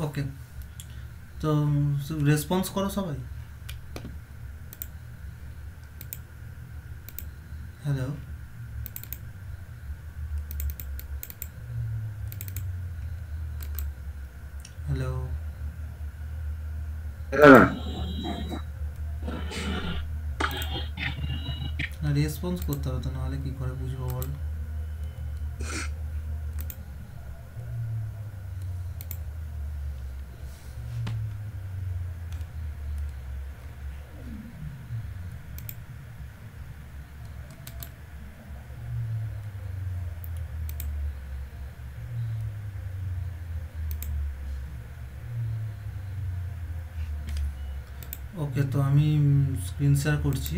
ওকে, তো রেসপন্স করো সবাই। Hello, hello. হ্যাঁ, রেসপন্স করতে হবে তো, নাহলে কি করে বুঝবো বল। ওকে, তো আমি স্ক্রিন শেয়ার করছি।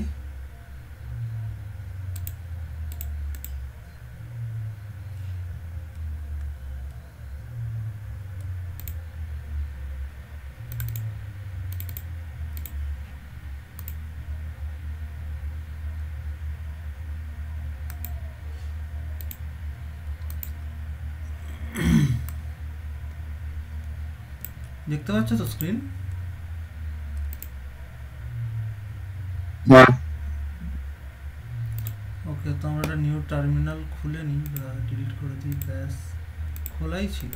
দেখতে পাচ্ছ তো স্ক্রিন? হ্যাঁ, ওকে, তো আমরা একটা নিউ টার্মিনাল খুলে নিই বা ডিলিট করে দিই, ব্যাস। খোলাই ছিল।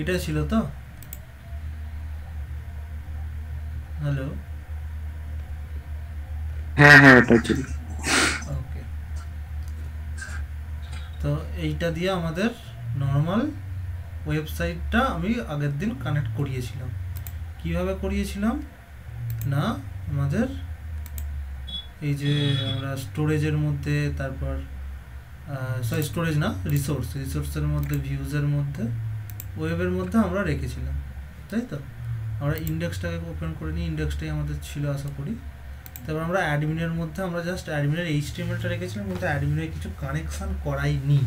এটা ছিল তো? হ্যালো। হ্যাঁ, হ্যাঁ, এটা ছিল। ওকে, তো এইটা দিয়ে আমাদের নর্মাল ওয়েবসাইটটা আমি আগের দিন কানেক্ট করিয়েছিলাম। কিভাবে করিয়েছিলাম না, আমাদের এই যে আমরা স্টোরেজের মধ্যে, তারপর সরি স্টোরেজ না, রিসোর্সের মধ্যে, ভিউজের মধ্যে, ওয়েবের মধ্যে আমরা রেখেছিলাম, তাই তো? আমরা ইন্ডেক্সটাকে ওপেন করে নিই, ইন্ডেক্সটাই আমাদের ছিল আশা করি। তারপর আমরা অ্যাডমিনের মধ্যে আমরা জাস্ট অ্যাডমিনের এইচটিএমএলটা রেখেছিলাম, কিন্তু অ্যাডমিনের কিছু কানেকশান করাই নি,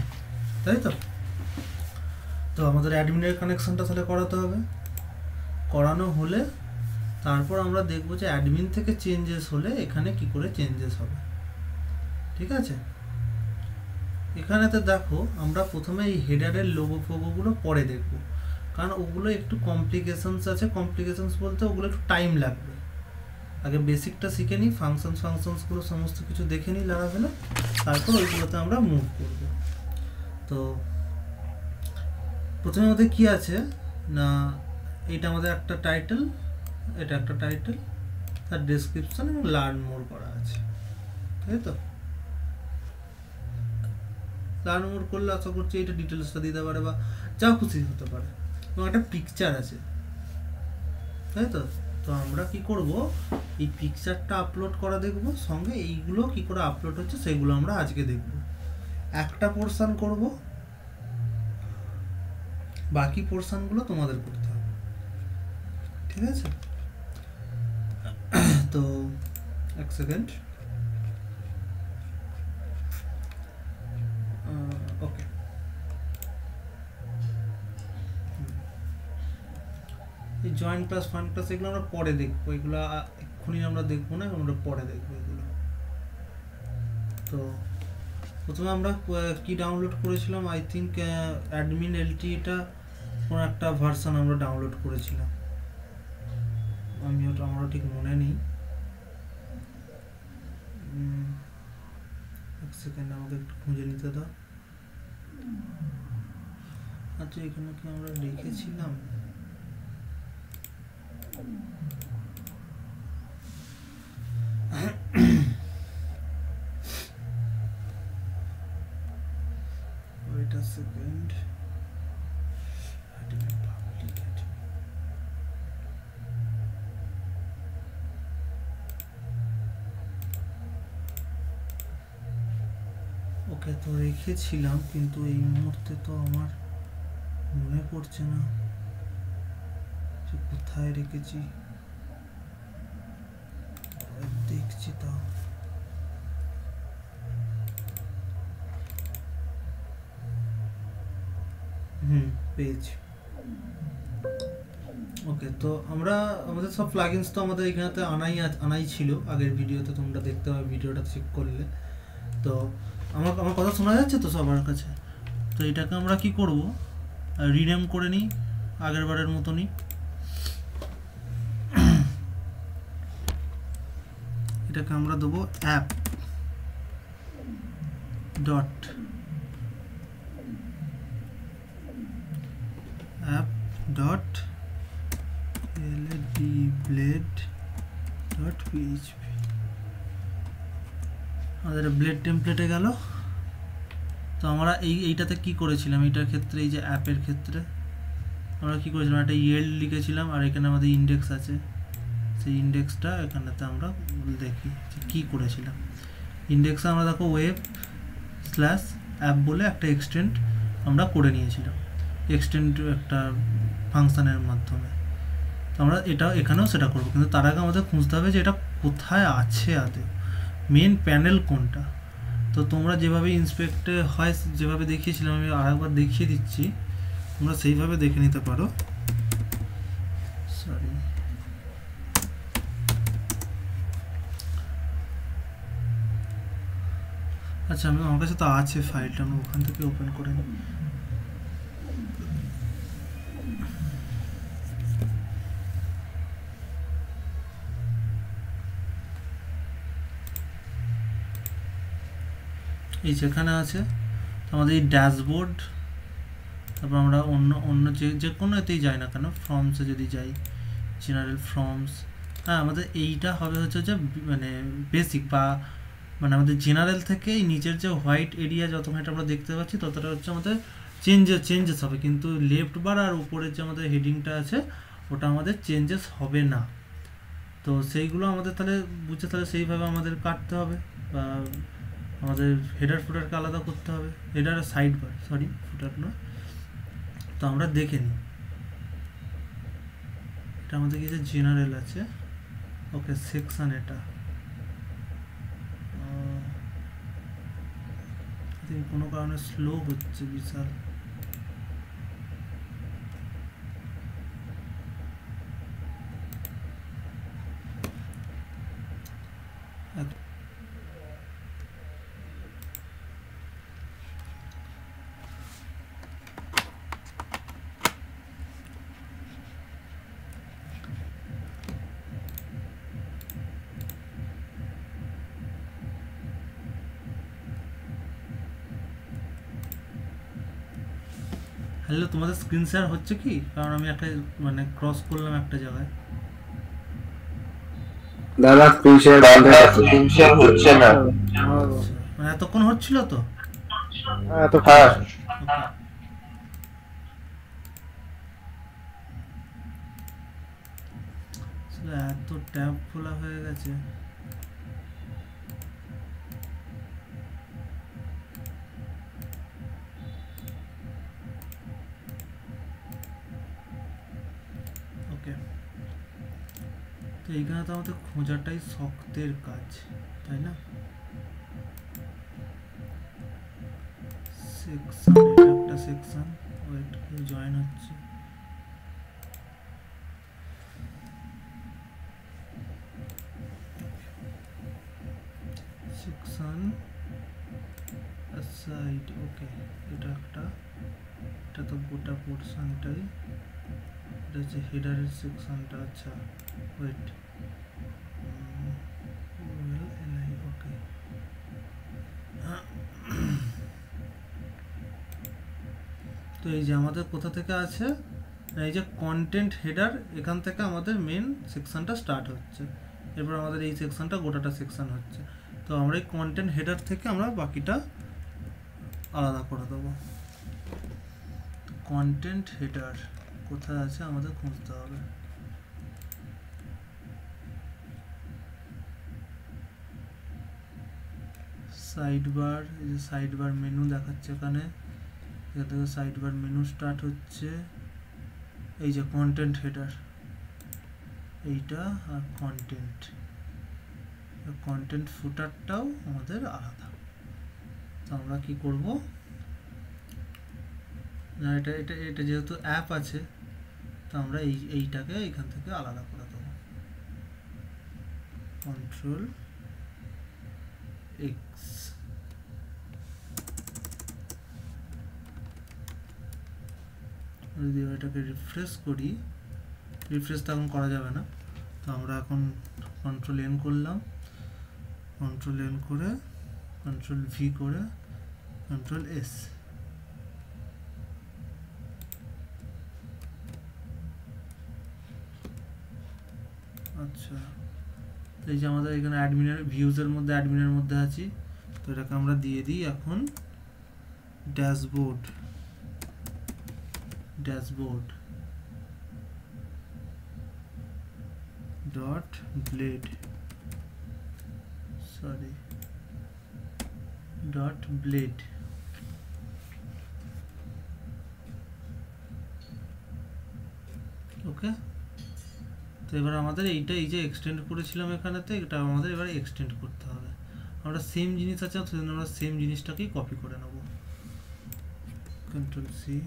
তাই তো? তো আমাদের অ্যাডমিনের কানেকশানটা তাহলে করাতে হবে। করানো হলে তারপর আমরা দেখব যে অ্যাডমিন থেকে চেঞ্জেস হলে এখানে কি করে চেঞ্জেস হবে। ঠিক আছে? এখানেতে দেখো, আমরা প্রথমে এই হেডারের লোগো ফোগোগুলো পরে দেখব, কারণ ওগুলো একটু কমপ্লিকেশনস আছে। কমপ্লিকেশনস বলতে ওগুলো একটু টাইম লাগবে। আগে বেসিকটা শিখে নিই, ফাংশনসগুলো সমস্ত কিছু দেখে নিই লাগাফেলা, তারপর ওইগুলোতে আমরা মুভ করব। তো প্রথমে আমাদের কি আছে না, এটা আমাদের একটা টাইটেল, এটা একটা টাইটেল, তার ডেসক্রিপশন এবং লার্ন মোর করা আছে, তাই তো? লার্ন মোর করলে আশা করছি এটা ডিটেলসটা দিতে পারে বা যা খুশি হতে পারে, এবং একটা পিকচার আছে, তাই তো? তো আমরা কি করব, এই পিকচারটা আপলোড করা দেখব, সঙ্গে এইগুলো কি করে আপলোড হচ্ছে সেগুলো আমরা আজকে দেখব। একটা পোর্শন করব, বাকি পোর্শনগুলো তোমাদের করতে হবে, ঠিক আছে? তো এক সেকেন্ড। ওকে, এই জয়েন্ট প্লাস ফান্ড প্লাস এগুলো আমরা পরে দেখবো, এগুলো এক্ষুনি আমরা দেখবো না, আমরা পরে দেখবো এগুলো। তো প্রথমে আমরা কি ডাউনলোড করেছিলাম, আই থিঙ্ক অ্যাডমিন এলটি, এটা কোনো একটা ভার্সন আমরা ডাউনলোড করেছিলাম, আমি ওটা আমারও ঠিক মনে নেই। এক সেকেন্ড, আমাকে একটু খুঁজে নিতে দাও। আচ্ছা, এখানে কি আমরা লিখেছিলাম? Wait a second. ওকে, তো রেখেছিলাম, কিন্তু এই মুহূর্তে তো আমার মনে পড়ছে না যে কোথায় রেখেছি। দেখছি তো। পেজ। ওকে, তো আমরা আমাদের সব প্লাগইনস তো আমাদের এখানেতে আনাই ছিল আগের ভিডিওতে, তোমরা দেখতে পাবে ভিডিওটা চেক করলে। তো আমার কথা শোনা যাচ্ছে তো সবার কাছে? তো এটাকে আমরা কি করব, রিনেম করে নিই আগের বারের মতনই। এটাকে আমরা দেবো অ্যাপ ডট ldblade.php। আমাদের ব্লেড টেমপ্লেটে গেল। তো আমরা এইটাতে কি করেছিলাম, এইটার ক্ষেত্রে, এই যে অ্যাপের ক্ষেত্রে আমরা কি করেছিলাম, একটা ইয়েল্ড লিখেছিলাম, আর এখানে আমাদের ইন্ডেক্স আছে, সেই ইন্ডেক্সটা এখানেতে আমরা দেখি যে কী করেছিলাম। ইন্ডেক্সে আমরা দেখো web/app বলে একটা এক্সটেন্ড আমরা করে নিয়েছিলাম, এক্সটেন্ড একটা ফাংশানের মাধ্যমে। তো আমরা এটা এখানেও সেটা করবো, কিন্তু তার আগে আমাদের খুঁজতে হবে যে এটা কোথায় আছে, আদৌ মেন প্যানেল কোনটা। তো তোমরা যেভাবে ইন্সপেক্টে হয়, যেভাবে দেখিয়েছিলাম, আমি আরেকবার দেখিয়ে দিচ্ছি, তোমরা সেইভাবে দেখে নিতে পারো। সরি, আচ্ছা, আমার কাছে তো আছে ফাইলটা, আমি ওখান থেকে ওপেন করে নিই। এই যেখানে আছে আমাদের এই ড্যাশবোর্ড, তারপর আমরা অন্য যে কোনো এতেই যাই না কেন, ফর্মসে যদি যাই, জেনারেল ফর্মস, হ্যাঁ, আমাদের এইটা হবে হচ্ছে যে মানে বেসিক, বা মানে আমাদের জেনারেল থেকে এই নিচের যে হোয়াইট এরিয়া যতখানি আমরা দেখতে পাচ্ছি ততটা হচ্ছে আমাদের চেঞ্জেস হবে, কিন্তু লেফট বার আর উপরের যে আমাদের হেডিংটা আছে ওটা আমাদের চেঞ্জেস হবে না। তো সেইগুলো আমাদের তাহলে বুঝতে, তাহলে সেইভাবে আমাদের কাটতে হবে, বা আমাদের হেডার ফুটারকে আলাদা করতে হবে, হেডার সাইড বার, সরি ফুটার নয়। তো আমরা দেখে নিই, এটা আমাদের কিছু জেনারেল আছে। ওকে, সেকশন, এটা কোনো কারণে স্লো হচ্ছে বিশাল। হ্যালো, তোমাদের স্ক্রিন শেয়ার হচ্ছে কি? কারণ আমি একটা মানে ক্রস করলাম একটা জায়গায়। দাদা স্ক্রিন শেয়ার হচ্ছে না। মানে এতক্ষণ হচ্ছিল তো? হ্যাঁ, এত ট্যাব খোলা হয়ে গেছে। ওকে, তো এইখানে তো আমাদের খোঁজাটাই শক্তের কাজ, তাই না? সেকশন, এটা একটা সেকশন, ওয়েট, কেউ জয়েন হচ্ছে। সেকশন সাইড, ওকে, এটা একটা, এটা তো গোটা পোর্শনটাই, এটা হচ্ছে হেডারের সেকশনটা। আচ্ছা, ওয়েট, ওকে, তো এই যে আমাদের কোথা থেকে আছে, এই যে কন্টেন্ট হেডার, এখান থেকে আমাদের মেন সেকশনটা স্টার্ট হচ্ছে, এরপর আমাদের এই সেকশনটা গোটাটা সেকশন হচ্ছে। তো আমরা এই কন্টেন্ট হেডার থেকে আমরা বাকিটা আলাদা করে দেবো। কন্টেন্ট হেডার কোথায় আছে আমাদের খুঁজতে হবে। সাইড বার, এই যে সাইড বার মেনু দেখাচ্ছে এখানে, এখান থেকে সাইড বার মেনু স্টার্ট হচ্ছে। এই যে কন্টেন্ট হেডার, এইটা, আর কন্টেন্ট ফুটারটাও আমাদের আলাদা। তো আমরা কি করব, না, এটা এটা এটা যেহেতু অ্যাপ আছে, তো আমরা এইটাকে এখান থেকে আলাদা করে দেবো। Control x. যদি এটাকে রিফ্রেশ করি, রিফ্রেশ তো এখন করা যাবে না, তো আমরা এখন কন্ট্রোল এন করলাম, কন্ট্রোল এন করে কন্ট্রোল ভি করে কন্ট্রোল এস। আচ্ছা, এই যে আমাদের এখানে অ্যাডমিনের ভিউজের মধ্যে অ্যাডমিনের মধ্যে আছি, তো এটাকে আমরা দিয়ে দিই এখন dashboard. Dashboard dot blade, sorry dot blade. Okay, তো এবার আমাদের এইটা এই যে এক্সটেন্ড করেছিলাম এখানেতে, এটা আমাদের এবার এক্সটেন্ড করতে হবে। আমরা সেম জিনিস আছে, সেজন্য আমরা সেম জিনিসটাকেই কপি করে নেব। কন্ট্রোল সি,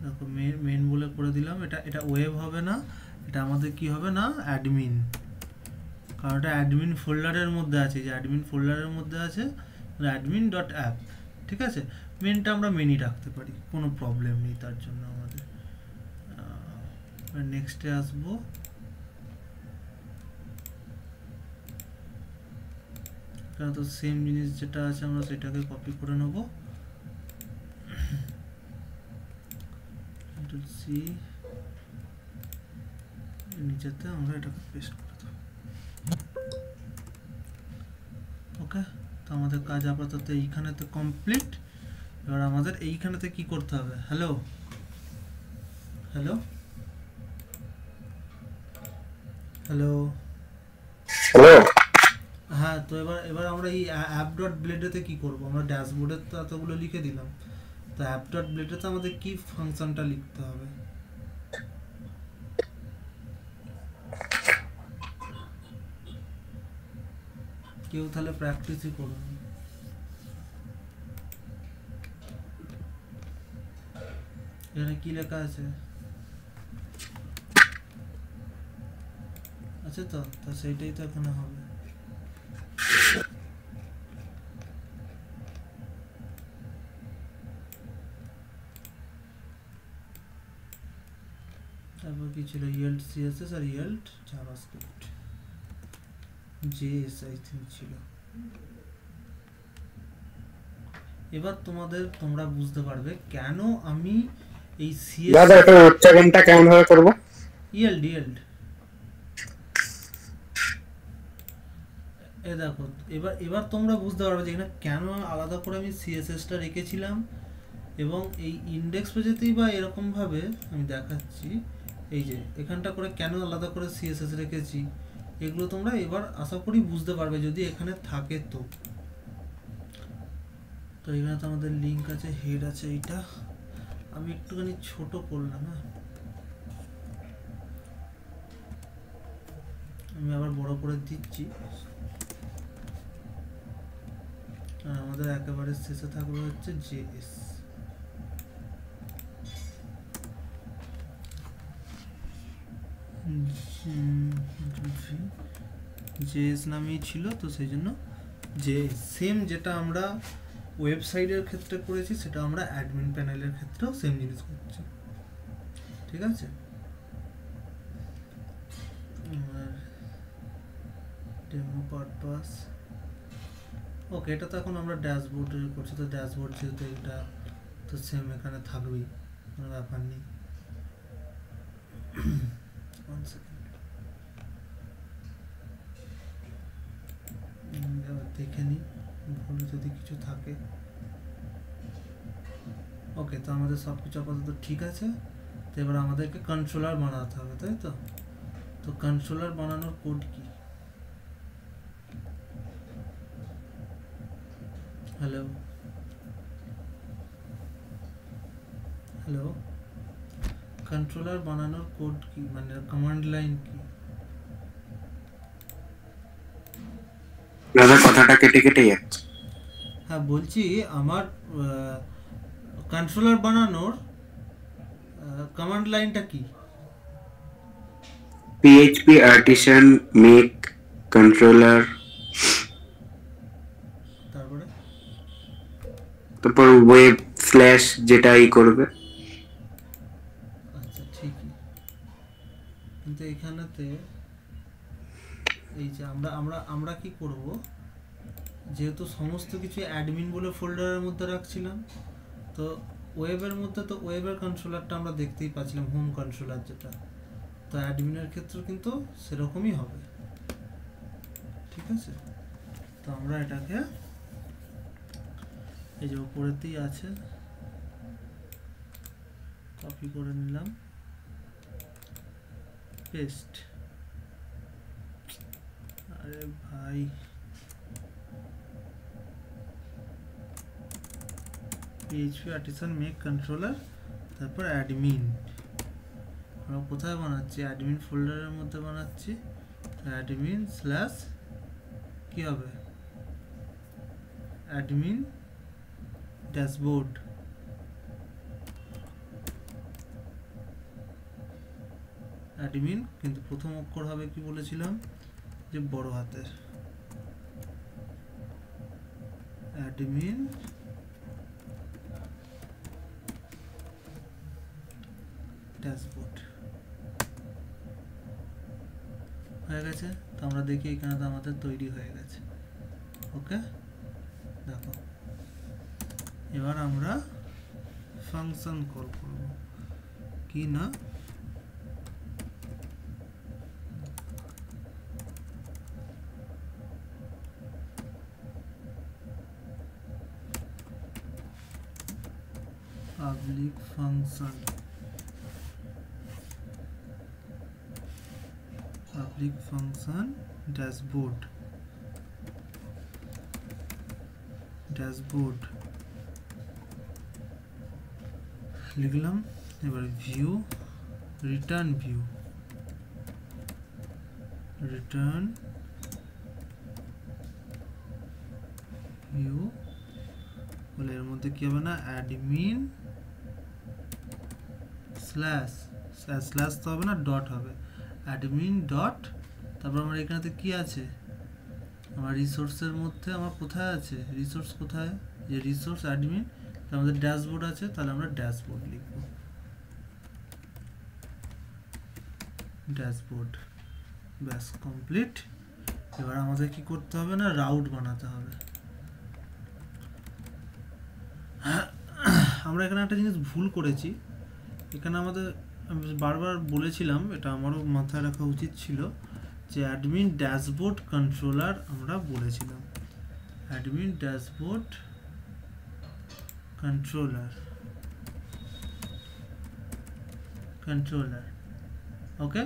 দেখো মেন বলে করে দিলাম। এটা ওয়েব হবে না, এটা আমাদের কি হবে না, অ্যাডমিন, কারণ এটা অ্যাডমিন ফোল্ডারের মধ্যে আছে। যে অ্যাডমিন ফোল্ডারের মধ্যে আছে অ্যাডমিন ডট অ্যাপ, ঠিক আছে। মেনটা আমরা মেনই রাখতে পারি, কোনো প্রবলেম নেই তার জন্য আমাদের। নেক্সটে আসবো, এখানে তো সেম জিনিস যেটা আছে আমরা সেটাকে কপি করে নেব। কন্ট্রোল সি, নিচেতে আমরা এটাকে পেস্ট করে দেব। ওকে, তো আমাদের কাজ আপাতত এইখানেতে কমপ্লিট। এবার আমাদের এইখানেতে কি করতে হবে, হ্যালো হ্যালো হ্যালো হ্যালো, হ্যাঁ, তো এবার আমরা এই অ্যাপ ডট ব্লেডেতে কি করব, আমরা ড্যাশবোর্ডের তো এতগুলো লিখে দিলাম, তো অ্যাপ ডট ব্লেডেতে আমাদের কি ফাংশনটা লিখতে হবে? কেউ তাহলে প্র্যাকটিসই করুন। এখানে কি লেখা আছে? আচ্ছা, তো সেইটাই তো এখানে হবে। তারপর কি ছিল, yield css আর yield javascript, js I think ছিল। এবার তোমরা বুঝতে পারবে কেন আমি এই দাদা এটা উচ্চারণটা কেমন ভাবে করব? yield এ দেখো, এবার তোমরা বুঝতে পারবে যে এখানে কেন আলাদা করে আমি সিএসএসটা রেখেছিলাম, এবং এই ইন্ডেক্স পেজেতেই বা এরকম ভাবে আমি দেখাচ্ছি। এই যে এখানটা করে কেন আলাদা করে সিএসএস রেখেছি, এগুলো তোমরা এবার আশা করি বুঝতে পারবে যদি এখানে থাকে। তো এখানে তো আমাদের লিঙ্ক আছে, হেড আছে, এইটা আমি একটুখানি ছোট করলাম। হ্যাঁ, আমি আবার বড় করে দিচ্ছি। আমাদের একেবারে শেষে থাকবে হচ্ছে জেএস। জেএস নামেই ছিল, তো সেই জন্য যে সেম যেটা আমরা ওয়েবসাইটের ক্ষেত্রে করেছি সেটা আমরা অ্যাডমিন প্যানেলের ক্ষেত্রেও সেম জিনিস করছি, ঠিক আছে। ডেমো পারপাস, ওকে, এটা তো এখন আমরা ড্যাশবোর্ডে করছি, তো ড্যাশবোর্ড যেহেতু এটা তো সেম এখানে থাকবেই, কোনো ব্যাপার নেই। দেখে নিই ভুল যদি কিছু থাকে। ওকে, তো আমাদের সব কিছু আপাতত ঠিক আছে। তো এবার আমাদেরকে কন্ট্রোলার বানাতে হবে, তাই তো। তো কন্ট্রোলার বানানোর কোড কি? হ্যালো হ্যালো, কন্ট্রোলার বানানোর কোড কি, মানে কমান্ড লাইন কি? দাদা কথাটা কেটে কেটে যাচ্ছে। হ্যাঁ বলছি, আমার কন্ট্রোলার বানানোর কমান্ড লাইনটা কি? PHP artisan make controller, তারপরে তারপর ওয়েব স্ল্যাশ যেটা ই করবে। আচ্ছা ঠিকই, কিন্তু এখানেতে এই যে আমরা আমরা আমরা কি করব, যেহেতু সমস্ত কিছু অ্যাডমিন বলে ফোল্ডারের মধ্যে রাখছিলাম, তো ওয়েবের মধ্যে তো ওয়েবের কন্ট্রোলারটা আমরা দেখতেই পাচ্ছিলাম, হোম কন্ট্রোলার যেটা, তো অ্যাডমিনের ক্ষেত্রে কিন্তু সেরকমই হবে। ঠিক আছে, তো আমরা এটাকে এই যে উপরেতেই আছে, কপি করে নিলাম, পেস্ট। আরে ভাই, PHP artisan make controller, তারপর অ্যাডমিন আমরা কোথায় বানাচ্ছি, অ্যাডমিন ফোল্ডারের মধ্যে বানাচ্ছি, অ্যাডমিন স্ল্যাশ কি হবে, অ্যাডমিন ড্যাশবোর্ড। অ্যাডমিন কিন্তু প্রথম অক্ষর হবে কি বলেছিলাম, যে বড় হাতের, অ্যাডমিন ড্যাশবোর্ড হয়ে গেছে। তো আমরা দেখি এখানে তো আমাদের তৈরি হয়ে গেছে। ওকে, দেখো এবার আমরা ফাংশন কল করব, কি না public function, public function dashboard, dashboard লিখলাম। এবার view, return view, return view বলে এর মধ্যে কি হবে না, অ্যাডমিন স্ল্যাশ, স্ল্যাশ তো হবে না, ডট হবে, অ্যাডমিন ডট, তারপর আমার এখানেতে কি আছে, আমার রিসোর্সের মধ্যে আমার কোথায় আছে, রিসোর্স কোথায়, যে রিসোর্স অ্যাডমিন, আমাদের ড্যাশবোর্ড আছে, তাহলে আমরা ড্যাশবোর্ড লিখব, ড্যাশবোর্ড, ব্যাস কমপ্লিট। এবার আমাদের কি করতে হবে না, রাউট বানাতে হবে। আমরা এখানে একটা জিনিস ভুল করেছি, এখানে আমাদের, আমি বারবার বলেছিলাম, এটা আমারও মাথায় রাখা উচিত ছিল, যে অ্যাডমিন ড্যাশবোর্ড কন্ট্রোলার আমরা বলেছিলাম, অ্যাডমিন ড্যাশবোর্ড কন্ট্রোলার, কন্ট্রোলার। ওকে,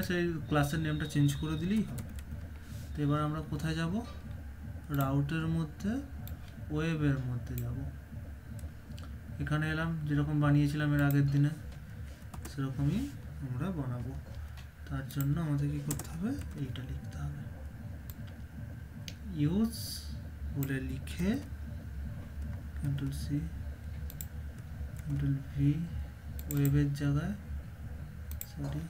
সেই ক্লাসের নেমটা চেঞ্জ করে দিলেই হবে। তো এবার আমরা কোথায় যাব, রাউটের মধ্যে, ওয়েবের মধ্যে যাব, এখানে এলাম, যেরকম বানিয়েছিলাম এর আগের দিনে সেরকমই আমরা বানাবো। তার জন্য আমাদের কি করতে হবে, এইটা লিখতে হবে, ইউজ বলে লিখে কন্ট্রোল সি কন্ট্রোল ভি, ওয়েবের জায়গায়, সরি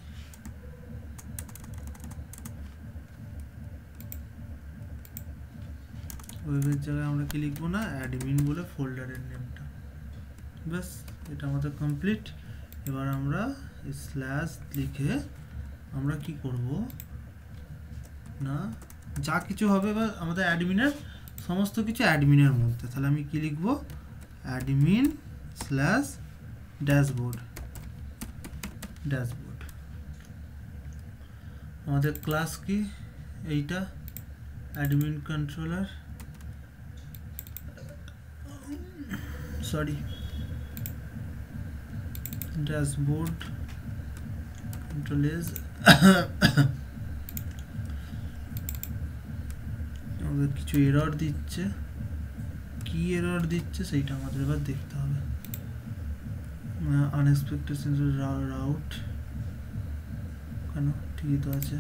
ওয়েবের জায়গায় আমরা কি লিখবো না, অ্যাডমিন বলে ফোল্ডারের নেমটা, ব্যাস এটা আমাদের কমপ্লিট। এবার আমরা স্ল্যাশ লিখে আমরা কি করব না, যা কিছু হবে বা আমাদের অ্যাডমিনের সমস্ত কিছু অ্যাডমিনের মধ্যে, তাহলে আমি কি লিখব, অ্যাডমিন স্ল্যাশ ড্যাশবোর্ড, ড্যাশবোর্ড। আমাদের ক্লাস কি, এইটা admin controller, sorry dashboard control as, আমাদের কিছু এরর দিচ্ছে, কি এরর দিচ্ছে সেইটা আমাদের এবার দেখতে হবে। আনএক্সপেক্টেড রাউট কেন ঠিকই তো আছে।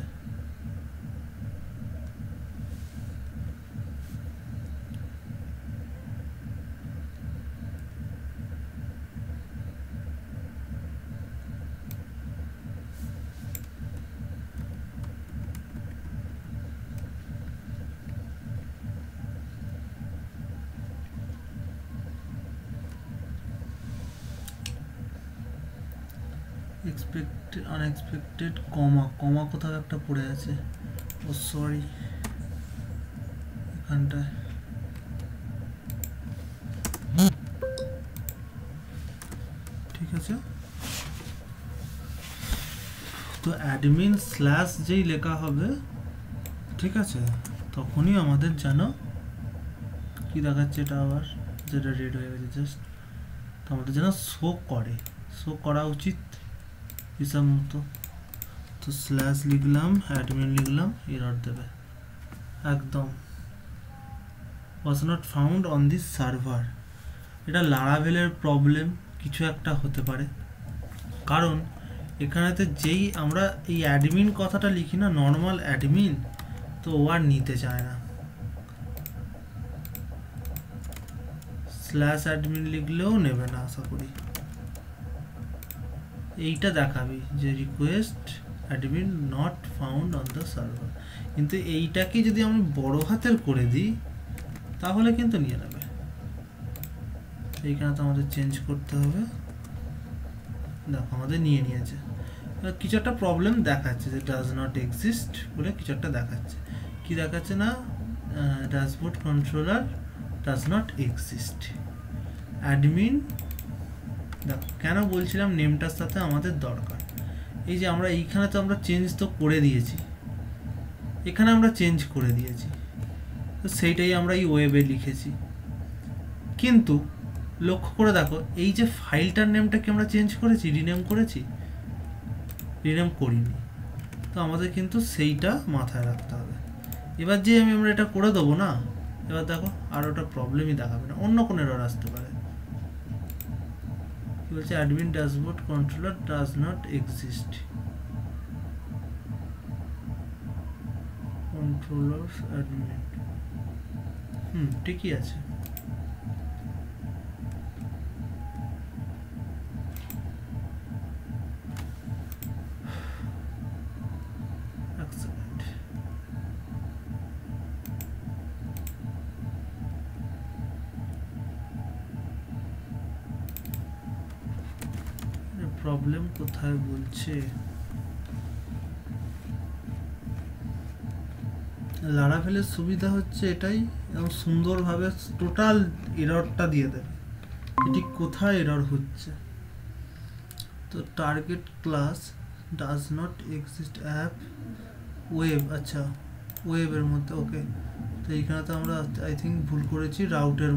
এক্সপেক্টেড আনএক্সপেক্টেড কমা কোথাও একটা পড়ে আছে, ও সরি এখানটায়। ঠিক আছে, তো অ্যাডমিন স্ল্যাশ যেই লেখা হবে, ঠিক আছে, তখনই আমাদের যেন কি দেখাচ্ছে এটা আবার, যেটা রেড হয়ে গেছে জাস্ট, তো আমাদের যেন শো করা উচিত হিসাব মতো। তো স্ল্যাশ লিখলাম, অ্যাডমিন লিখলাম, এরর দেবে একদম was not found on this server। এটা লারাভেলের প্রবলেম কিছু একটা হতে পারে, কারণ এখানেতে যেই আমরা এই অ্যাডমিন কথাটা লিখি না, নর্মাল অ্যাডমিন, তো ও আর নিতে চায় না। স্ল্যাশ অ্যাডমিন লিখলেও নেবে না আশা করি, এইটা দেখাবি যে request admin not found on the server, কিন্তু এইটাকে যদি আমি বড় হাতের করে দিই তাহলে কিন্তু নিয়ে নেবে। এইখানে তো আমাদের চেঞ্জ করতে হবে, দেখো আমাদের নিয়েছে। কিছু একটা প্রবলেম দেখাচ্ছে যে ডাজ নট এক্সিস্ট বলে কিছু একটা দেখাচ্ছে। কি দেখাচ্ছে না, dashboard controller does not exist. Admin দেখো কেন বলছিলাম নেমটার সাথে আমাদের দরকার, এই যে আমরা এইখানে তো আমরা চেঞ্জ তো করে দিয়েছি, এখানে আমরা চেঞ্জ করে দিয়েছি, তো সেইটাই আমরা এই ওয়েবে লিখেছি। কিন্তু লক্ষ্য করে দেখো এই যে ফাইলটার নেমটাকে আমরা চেঞ্জ করেছি, রিনেম করেছি, রিনেম করিনি, তো আমাদের কিন্তু সেইটা মাথায় রাখতে হবে। এবার যে আমরা এটা করে দেবো না, এবার দেখো আর ওটা প্রবলেমই দেখাবে না, অন্য কোনো এরর আসতে পারে। কি বলছে, admin dashboard controller does not exist, controller admin, ঠিকই আছে। প্রবলেম কোথায় বলছে, লারাভেলের সুবিধা হচ্ছে এটাই, এবং সুন্দরভাবে টোটাল এররটা দিয়ে দেবে এটি কোথায় এরর হচ্ছে। তো target class does not exist app web, আচ্ছা ওয়েবের মধ্যে, ওকে। তো এইখানে তো আমরা আই থিঙ্ক ভুল করেছি, রাউটের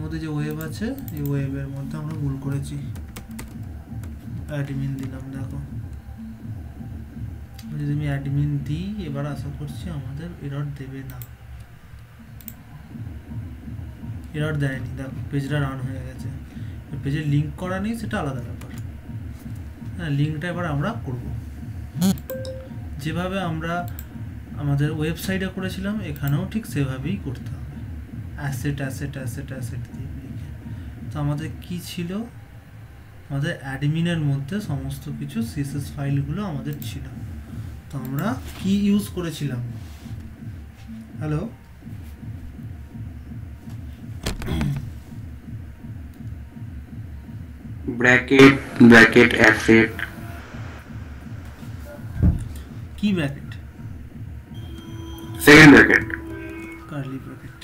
মধ্যে যে ওয়েব আছে এই ওয়েবের মধ্যে আমরা ভুল করেছি, অ্যাডমিন দিলাম। দেখো যদি আমি অ্যাডমিন দিই, এবার আশা করছি আমাদের এরর দেবে না, এরর দেয়নি। দেখো পেজটা রান হয়ে গেছে, পেজে লিঙ্ক করা নেই সেটা আলাদা ব্যাপার। হ্যাঁ, লিঙ্কটা এবার আমরা করব যেভাবে আমরা আমাদের ওয়েবসাইটে করেছিলাম, এখানেও ঠিক সেভাবেই করতে হবে, অ্যাসেট দিয়ে লিখে। তো আমাদের কি ছিল, আমাদের অ্যাডমিনের মধ্যে সমস্ত কিছু সিএসএস ফাইলগুলো আমাদের ছিল। তো আমরা কি ইউজ করেছিলাম, হ্যালো, ব্র্যাকেট অ্যাসেট, কি bracket, second bracket, curly bracket,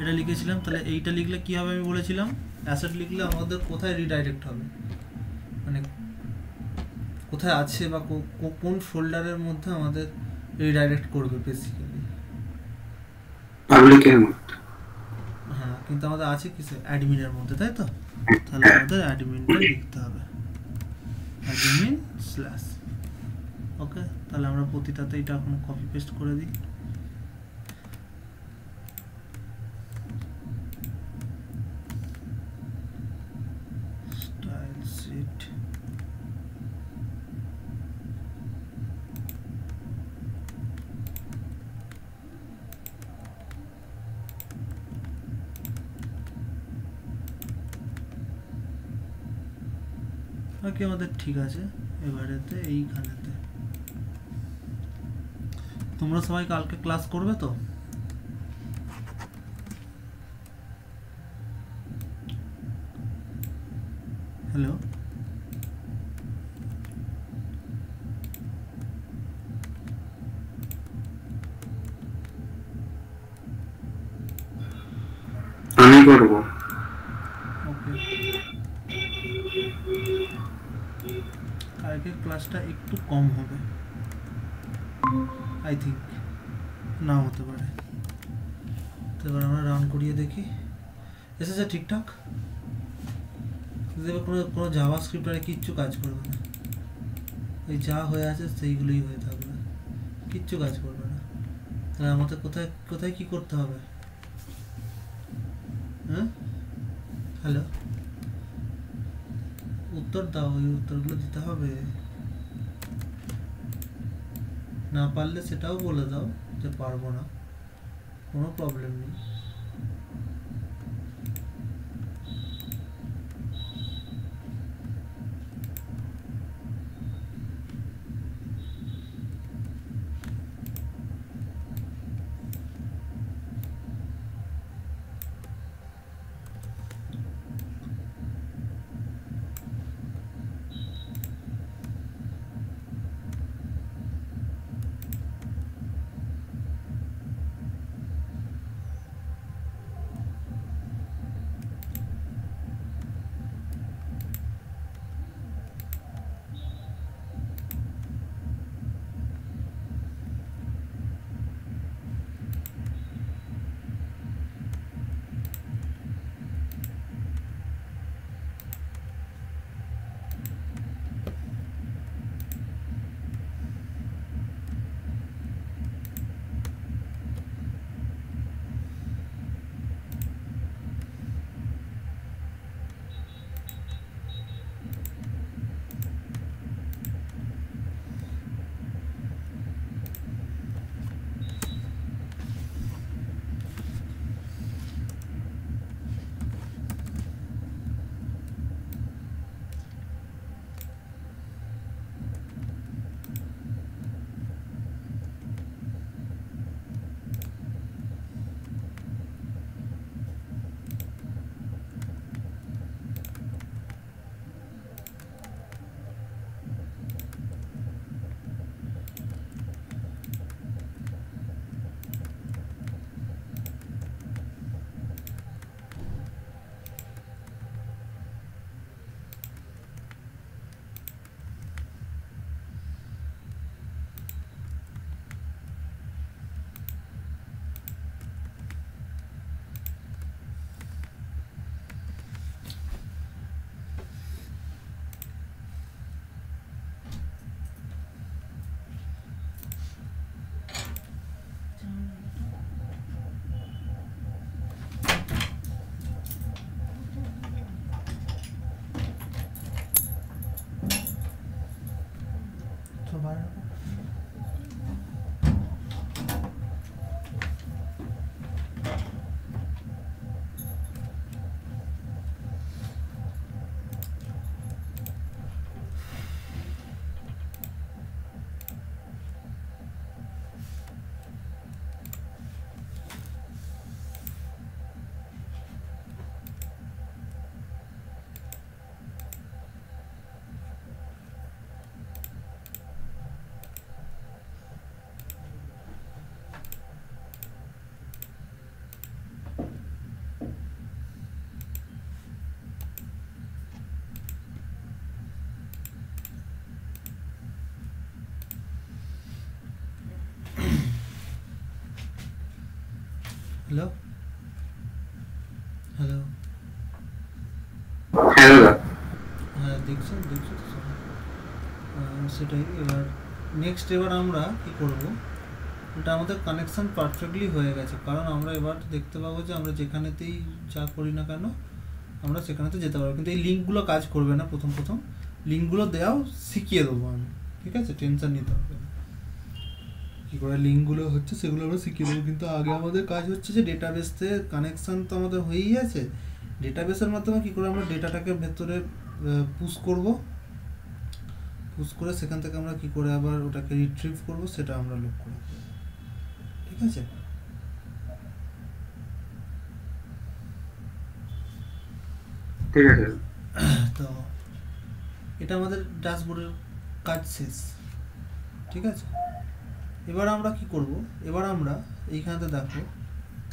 এটা লিখেছিলাম। তাহলে এইটা লিখলে কি হবে, আমি বলেছিলাম অ্যাসেট লিখলে আমাদের কোথায় রিডাইরেক্ট হবে, মানে কোথায় আছে বা কোন ফোল্ডারের মধ্যে আমাদের রিডাইরেক্ট করবে বেসিক্যালি, পাবলিকের মধ্যে। হ্যাঁ, কিন্তু আমাদের আছে কিসে, অ্যাডমিনের মধ্যে, তাই তো। তাহলে আমাদের অ্যাডমিনটা লিখতে হবে, অ্যাডমিন স্ল্যাশ, ওকে। তাহলে আমরা প্রতিটাতে এটা এখন কপি পেস্ট করে দিই। বাকি আমাদের ঠিক আছে। এবারেতে এইখানেতে তোমরা সবাই কালকে ক্লাস করবে তো? হ্যালো, আমি করব। ওকে। কালকের ক্লাসটা একটু কম হবে আই থিঙ্ক, নাও হতে পারে। তো এবার আমরা রান করিয়ে দেখি এসেছে ঠিকঠাক। দেখবে কোনো কোনো জাভা স্ক্রিপ্টারে কিচ্ছু কাজ করবে না, ওই যা হয়ে আছে সেইগুলোই হয়ে থাকবে, কিচ্ছু কাজ করবে না। তাহলে আমাদের কোথায় কোথায় কী করতে হবে? হ্যাঁ, হ্যালো, উত্তর দাও, ওই উত্তরগুলো দিতে হবে। না পারলে সেটাও বলে দাও যে পারবো না, কোনো প্রবলেম নেই। সবার হ্যালো হ্যালো, হ্যাঁ দাদা। হ্যাঁ দেখছো দেখছো তো সবাই? সেটাই। এবার নেক্সট এবার আমরা কি করব, এটা আমাদের কানেকশন পারফেক্টলি হয়ে গেছে, কারণ আমরা এবার দেখতে পাবো যে আমরা যেখানেতেই যা করি না কেন আমরা সেখানেতে যেতে পারবো। কিন্তু এই লিঙ্কগুলো কাজ করবে না প্রথম প্রথম, লিঙ্কগুলো দেওয়াও শিখিয়ে দেবো আমি, ঠিক আছে? টেনশন নিতে হবে না, কী করে লিঙ্কগুলো হচ্ছে সেগুলো আমরা শিখিয়ে দেবো। কিন্তু আগে আমাদের কাজ হচ্ছে যে ডেটাবেসে কানেকশান তো আমাদের হয়েই আছে, ডেটাবেসের মাধ্যমে কী করে আমরা ডেটাটাকে ভেতরে পুশ করব পুশ করে সেখান থেকে আমরা কি করে আবার ওটাকে রিট্রিভ করব সেটা আমরা লক্ষ্য রাখবো। ঠিক আছে, ঠিক আছে। তো এটা আমাদের ড্যাশবোর্ডের কাজ শেষ। ঠিক আছে, এবার আমরা কি করব, এবার আমরা এইখানেতে দেখো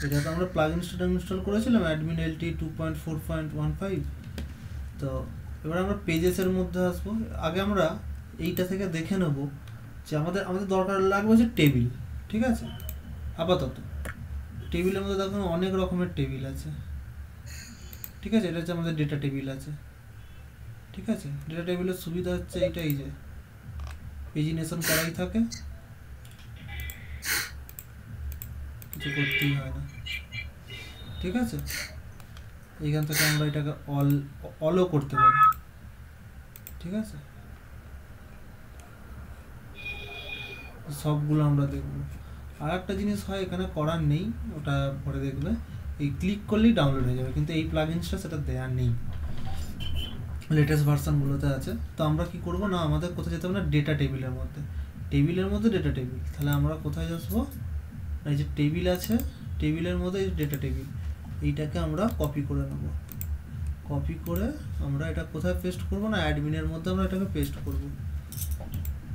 এটা তো আমরা প্লাগ ইনস্টল করেছিলাম অ্যাডমিন এলটি 2.4.15। তো এবার আমরা পেজেসের মধ্যে আসবো। আগে আমরা এইটা থেকে দেখে নেব যে আমাদের দরকার লাগবে হচ্ছে টেবিল। ঠিক আছে, আপাতত টেবিলের মধ্যে দেখো অনেক রকমের টেবিল আছে। ঠিক আছে, এটা হচ্ছে আমাদের ডেটা টেবিল আছে। ঠিক আছে, ডেটা টেবিলের সুবিধা হচ্ছে এইটাই যে পেজিনেশন করাই থাকে, কিছু করতেই হয় না। ঠিক আছে, এইখান থেকে আমরা এটাকে অলও করতে পারি। ঠিক আছে, সবগুলো আমরা দেখব। আর একটা জিনিস হয় এখানে করার নেই, ওটা পরে দেখবে, এই ক্লিক করলেই ডাউনলোড হয়ে যাবে, কিন্তু এই প্লাগইনসটা সেটা দেওয়া নেই, লেটেস্ট ভার্সনগুলোতে আছে। তো আমরা কি করব না, আমাদের কোথায় যেতে হবে না, ডেটা টেবিলের মধ্যে, ডেটা টেবিল। তাহলে আমরা কোথায় আসবো, এই যে টেবিল আছে, টেবিলের মধ্যে ডেটা টেবিল, এইটাকে আমরা কপি করে নেব। কপি করে আমরা এটা কোথায় পেস্ট করব না, অ্যাডমিনের মধ্যে আমরা এটাকে পেস্ট করব।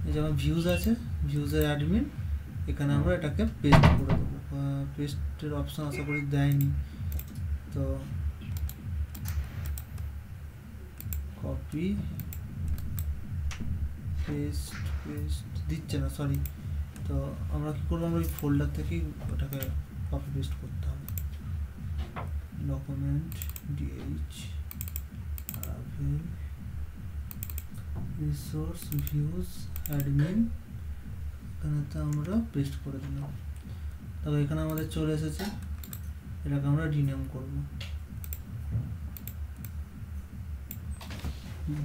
এই যেমন ভিউজ আছে, ভিউজের অ্যাডমিন, এখানে আমরা এটাকে পেস্ট করে দেবো। পেস্টের অপশন আশা করি দেয়নি, তো কপি পেস্ট দিচ্ছে না, সরি। তো আমরা কি করবো, আমরা ওই ফোল্ডার থেকেই ওটাকে কপি পেস্ট করতে হবে। Document DH resource views admin, এখানেতে আমরা পেস্ট করে দিলাম। তবে এখানে আমাদের চলে এসেছে, এটাকে আমরা রিনেম করব,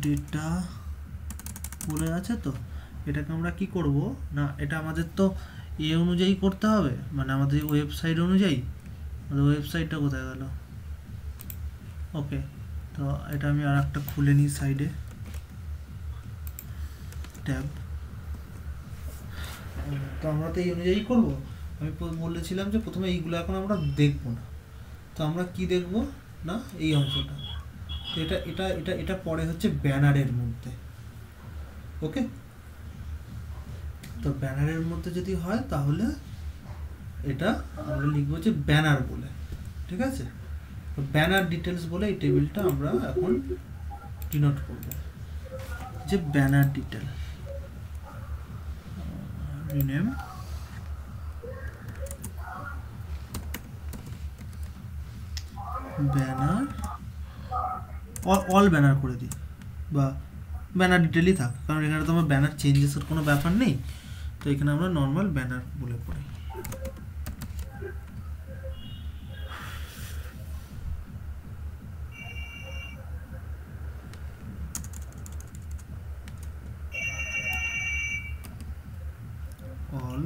ডেটা বলে আছে। তো এটাকে আমরা কি করব না, এটা আমাদের তো এ অনুযায়ী করতে হবে, মানে আমাদের ওয়েবসাইট অনুযায়ী। আমাদের ওয়েবসাইটটা কোথায় গেল, ওকে। তো এটা আমি আর একটা খুলে নিই সাইডে, ট্যাব। তো আমরা তো এই অনুযায়ী করবো। আমি বলেছিলাম যে প্রথমে এইগুলো এখন আমরা দেখবো না, তো আমরা কি দেখব না, এই অংশটা। তো এটা এটা এটা এটা পরে হচ্ছে ব্যানারের মধ্যে, ওকে। তো ব্যানারের মধ্যে যদি হয় তাহলে এটা আমরা লিখবো যে ব্যানার বলে। ঠিক আছে, তো ব্যানার ডিটেলস বলে এই টেবিলটা আমরা এখন ডিনোট করব, যে banner detail, rename banner, all banner করে দিই, বা ব্যানার ডিটেলই থাক, কারণ এখানে তো আমার ব্যানার চেঞ্জেসের কোনো ব্যাপার নেই। তো এখানে আমরা নর্মাল ব্যানার বলে পড়ি। All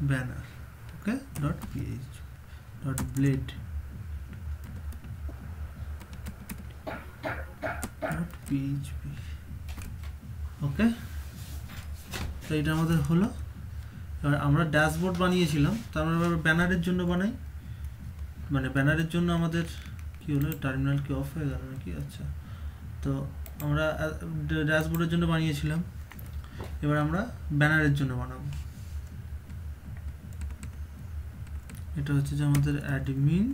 banner, okay, .php.blade .php, ওকে। তো এটা আমাদের হলো। এবার আমরা ড্যাশবোর্ড বানিয়েছিলাম, তো আমরা এবার ব্যানারের জন্য বানাই, মানে ব্যানারের জন্য আমাদের কি হলো, টার্মিনাল কি অফ হয়ে গেল নাকি, আচ্ছা। তো আমরা ড্যাশবোর্ডের জন্য বানিয়েছিলাম, এবার আমরা ব্যানারের জন্য বানাবো। এটা হচ্ছে যে আমাদের অ্যাডমিন,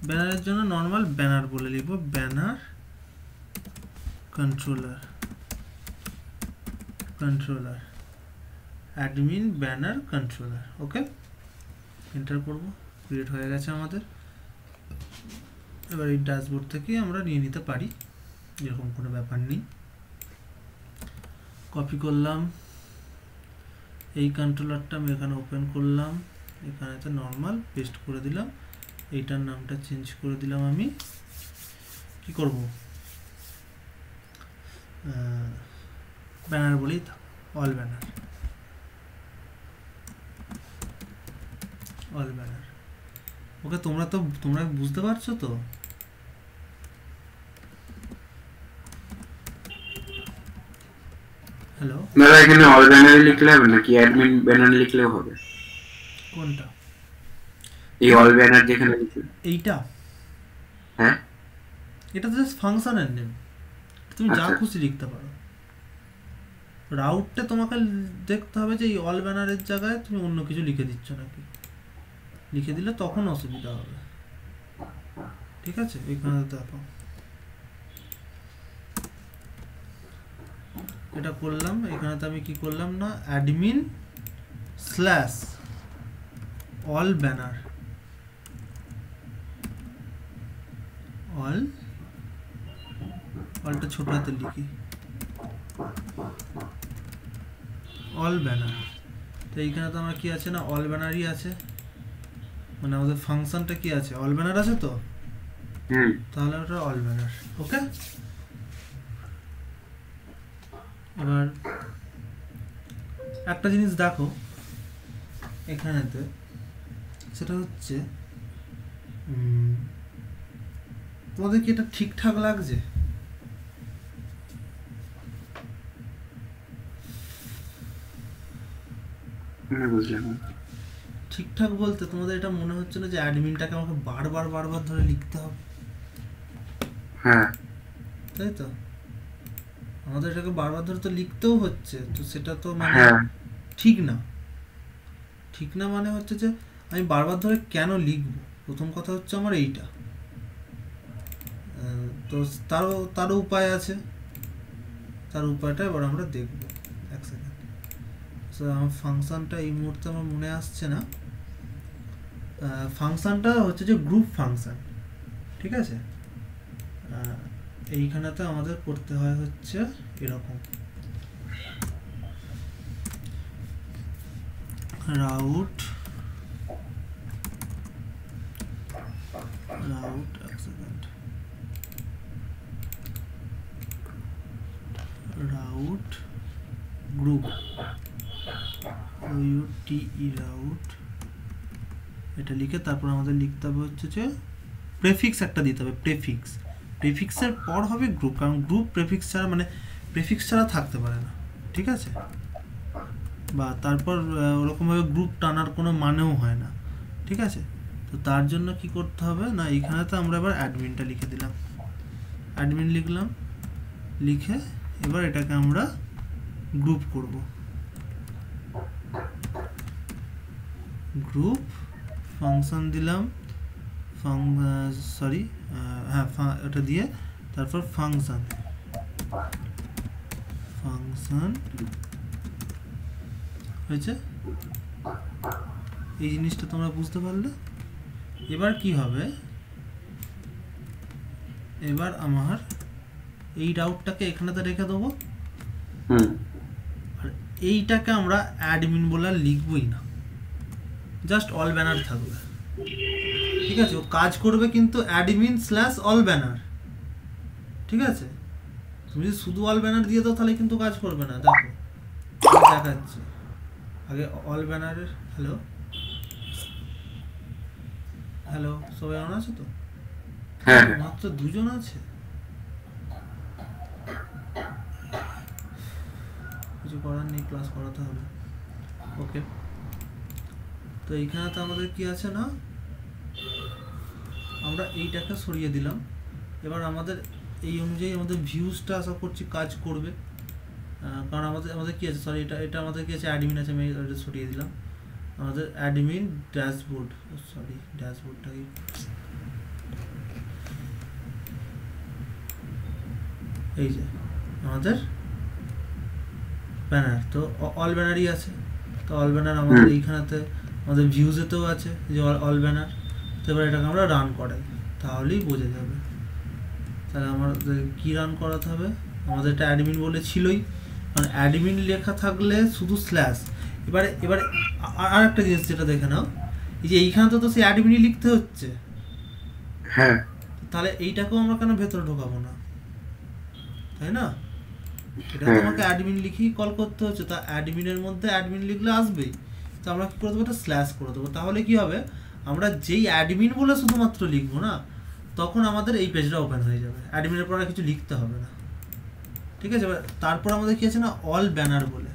ব্যানারের জন্য নর্মাল ব্যানার বলে লিখবো, banner controller admin banner controller, okay. Enter করব, ক্রিয়েট হয়ে গেছে আমাদের। এবার এই ড্যাশবোর্ড থেকে আমরা নিয়ে নিতে পারি, এরকম কোনো ব্যাপার নেই। কপি করলাম, এই কন্ট্রোলারটা আমি এখানে ওপেন করলাম, এখানে তো নর্মাল পেস্ট করে দিলাম। এইটার নামটা চেঞ্জ করে দিলাম, আমি কি করব, ব্যানার বলেই অল ব্যানার, ওকে তোমরা বুঝতে পারছো তো? হ্যালো, দাদা এখানে অল ব্যানার লিখলে হবে নাকি অ্যাডমিন ব্যানার লিখলেও হবে? কোনটা? এই অল ব্যানার যেখানে লিখলে, এইটা? হ্যাঁ এটা তো জাস্ট ফাংশনের নেম, তুমি যা আচ্ছা। খুশি লিখতে পারো। রাউটটা তোমাকে দেখতে হবে যে এই অল ব্যানারের জায়গায় তুমি অন্য কিছু লিখে দিচ্ছ নাকি। লিখে দিলে তখন অসুবিধা হবে, ঠিক আছে? এখানে দেখো, এটা করলাম, এখানেতে আমি কি করলাম না, অ্যাডমিন স্ল্যাশ অল ব্যানার, অলটা ছোট হাতে লিখি, অল ব্যানার। তো এইখানে তো আমার কি আছে না, অল ব্যানারই আছে, মানে আমাদের ফাংশনটা কি আছে, অল ব্যানার আছে তো, তাহলে ওটা অল ব্যানার। ওকে, এবার একটা জিনিস দেখো এখানেতে, সেটা হচ্ছে তোমাদের কি এটা ঠিকঠাক লাগছে? বুঝলাম। ঠিকঠাক বলতে তোমাদের এটা মনে হচ্ছে না যে অ্যাডমিনটাকে আমাকে বারবার ধরে লিখতে হবে? হ্যাঁ, তাই তো, আমাদের এটাকে বারবার ধরে তো লিখতেও হচ্ছে, তো সেটা তো মানে হ্যাঁ ঠিক না। ঠিক না মানে হচ্ছে যে আমি বারবার ধরে কেন লিখবো, প্রথম কথা হচ্ছে আমার এইটা। তো তারও উপায় আছে, তার উপায়টা এবার আমরা দেখব। এক সেকেন্ড, সো আমার ফাংশনটা এই মুহূর্তে আমার মনে আসছে না। ফাংশনটা হচ্ছে যে গ্রুপ ফাংশন, ঠিক আছে? এইখানেতে আমাদের করতে হয় হচ্ছে এরকম, রাউট এক সেকেন্ড, রাউট গ্রুপ, রাউট, এটা লিখে তারপর আমাদের লিখতে হবে হচ্ছে যে প্রেফিক্স একটা দিতে হবে, প্রেফিক্সের পর হবে গ্রুপ, কারণ গ্রুপ প্রেফিক্স ছাড়া মানে প্রেফিক্স ছাড়া থাকতে পারে না, ঠিক আছে? বা তারপর ওরকমভাবে গ্রুপ টানার কোনো মানেও হয় না, ঠিক আছে? তো তার জন্য কি করতে হবে না, এইখানে তো আমরা এবার অ্যাডমিনটা লিখে দিলাম, অ্যাডমিন লিখলাম, লিখে এবার এটাকে আমরা গ্রুপ করব, গ্রুপ ফাংশন দিলাম, এটা দিয়ে তারপর ফাংশন হয়েছে। এই জিনিসটা তোমরা বুঝতে পারলে? এবার কি হবে, এবার আমার এই রাউটটাকে এখানেতে রেখে দেবো, আর এইটাকে আমরা অ্যাডমিন বলে আর লিখবই না, জাস্ট অল ব্যানার থাকবে, ঠিক আছে? ও কাজ করবে কিন্তু অ্যাডমিন স্ল্যাশ অল ব্যানার, ঠিক আছে? তুমি যদি শুধু অল ব্যানার দিয়ে দাও তাহলে কিন্তু কাজ করবে না। দেখো দেখাচ্ছি, আগে অল ব্যানারের, হ্যালো সবাই অন আছে তো? হ্যাঁ মাত্র দুজন আছে, কিছু করার নেই, ক্লাস করাতে হবে। ওকে, তো এইখানে তো আমাদের কি আছে না, আমরা এইটাকে সরিয়ে দিলাম। এবার আমাদের এই অনুযায়ী আমাদের ভিউজটা আশা করছি কাজ করবে, কারণ আমাদের কি আছে, সরি এটা আমাদের কি আছে, অ্যাডমিন আছে, আমি এটা সরিয়ে দিলাম। আমাদের অ্যাডমিন ড্যাশবোর্ড, সরি ড্যাশবোর্ডটাই এই যে আমাদের ব্যানার, তো অল ব্যানারই আছে, তো অল ব্যানার আমাদের এইখানেতে আমাদের ভিউজেতেও আছে যে অল ব্যানার। তো এবার এটাকে আমরা রান করাই, তাহলেই বোঝা যাবে। তাহলে আমাদের কি রান করাতে হবে, আমাদের এটা অ্যাডমিন বলে ছিলই, কারণ অ্যাডমিন লেখা থাকলে শুধু স্ল্যাশ। এবারে আর একটা জিনিস যেটা দেখে নাও, এই যে এইখানে তো সেই অ্যাডমিনই লিখতে হচ্ছে, হ্যাঁ, তাহলে এইটাকেও আমরা কেন ভেতরে ঢোকাবো না, তাই না? এটা তোমাকে অ্যাডমিন লিখেই কল করতে হচ্ছে, তা অ্যাডমিনের মধ্যে অ্যাডমিন লিখলে আসবেই, তো আমরা কি করে দেবো, এটা স্ল্যাশ করে দেবো, তাহলে কি হবে আমরা যেই অ্যাডমিন বলে শুধুমাত্র লিখবো না, তখন আমাদের এই পেজটা ওপেন হয়ে যাবে, অ্যাডমিনের পর আর কিছু লিখতে হবে না। ঠিক আছে, তারপর আমাদের কি আছে না, অল ব্যানার বলে,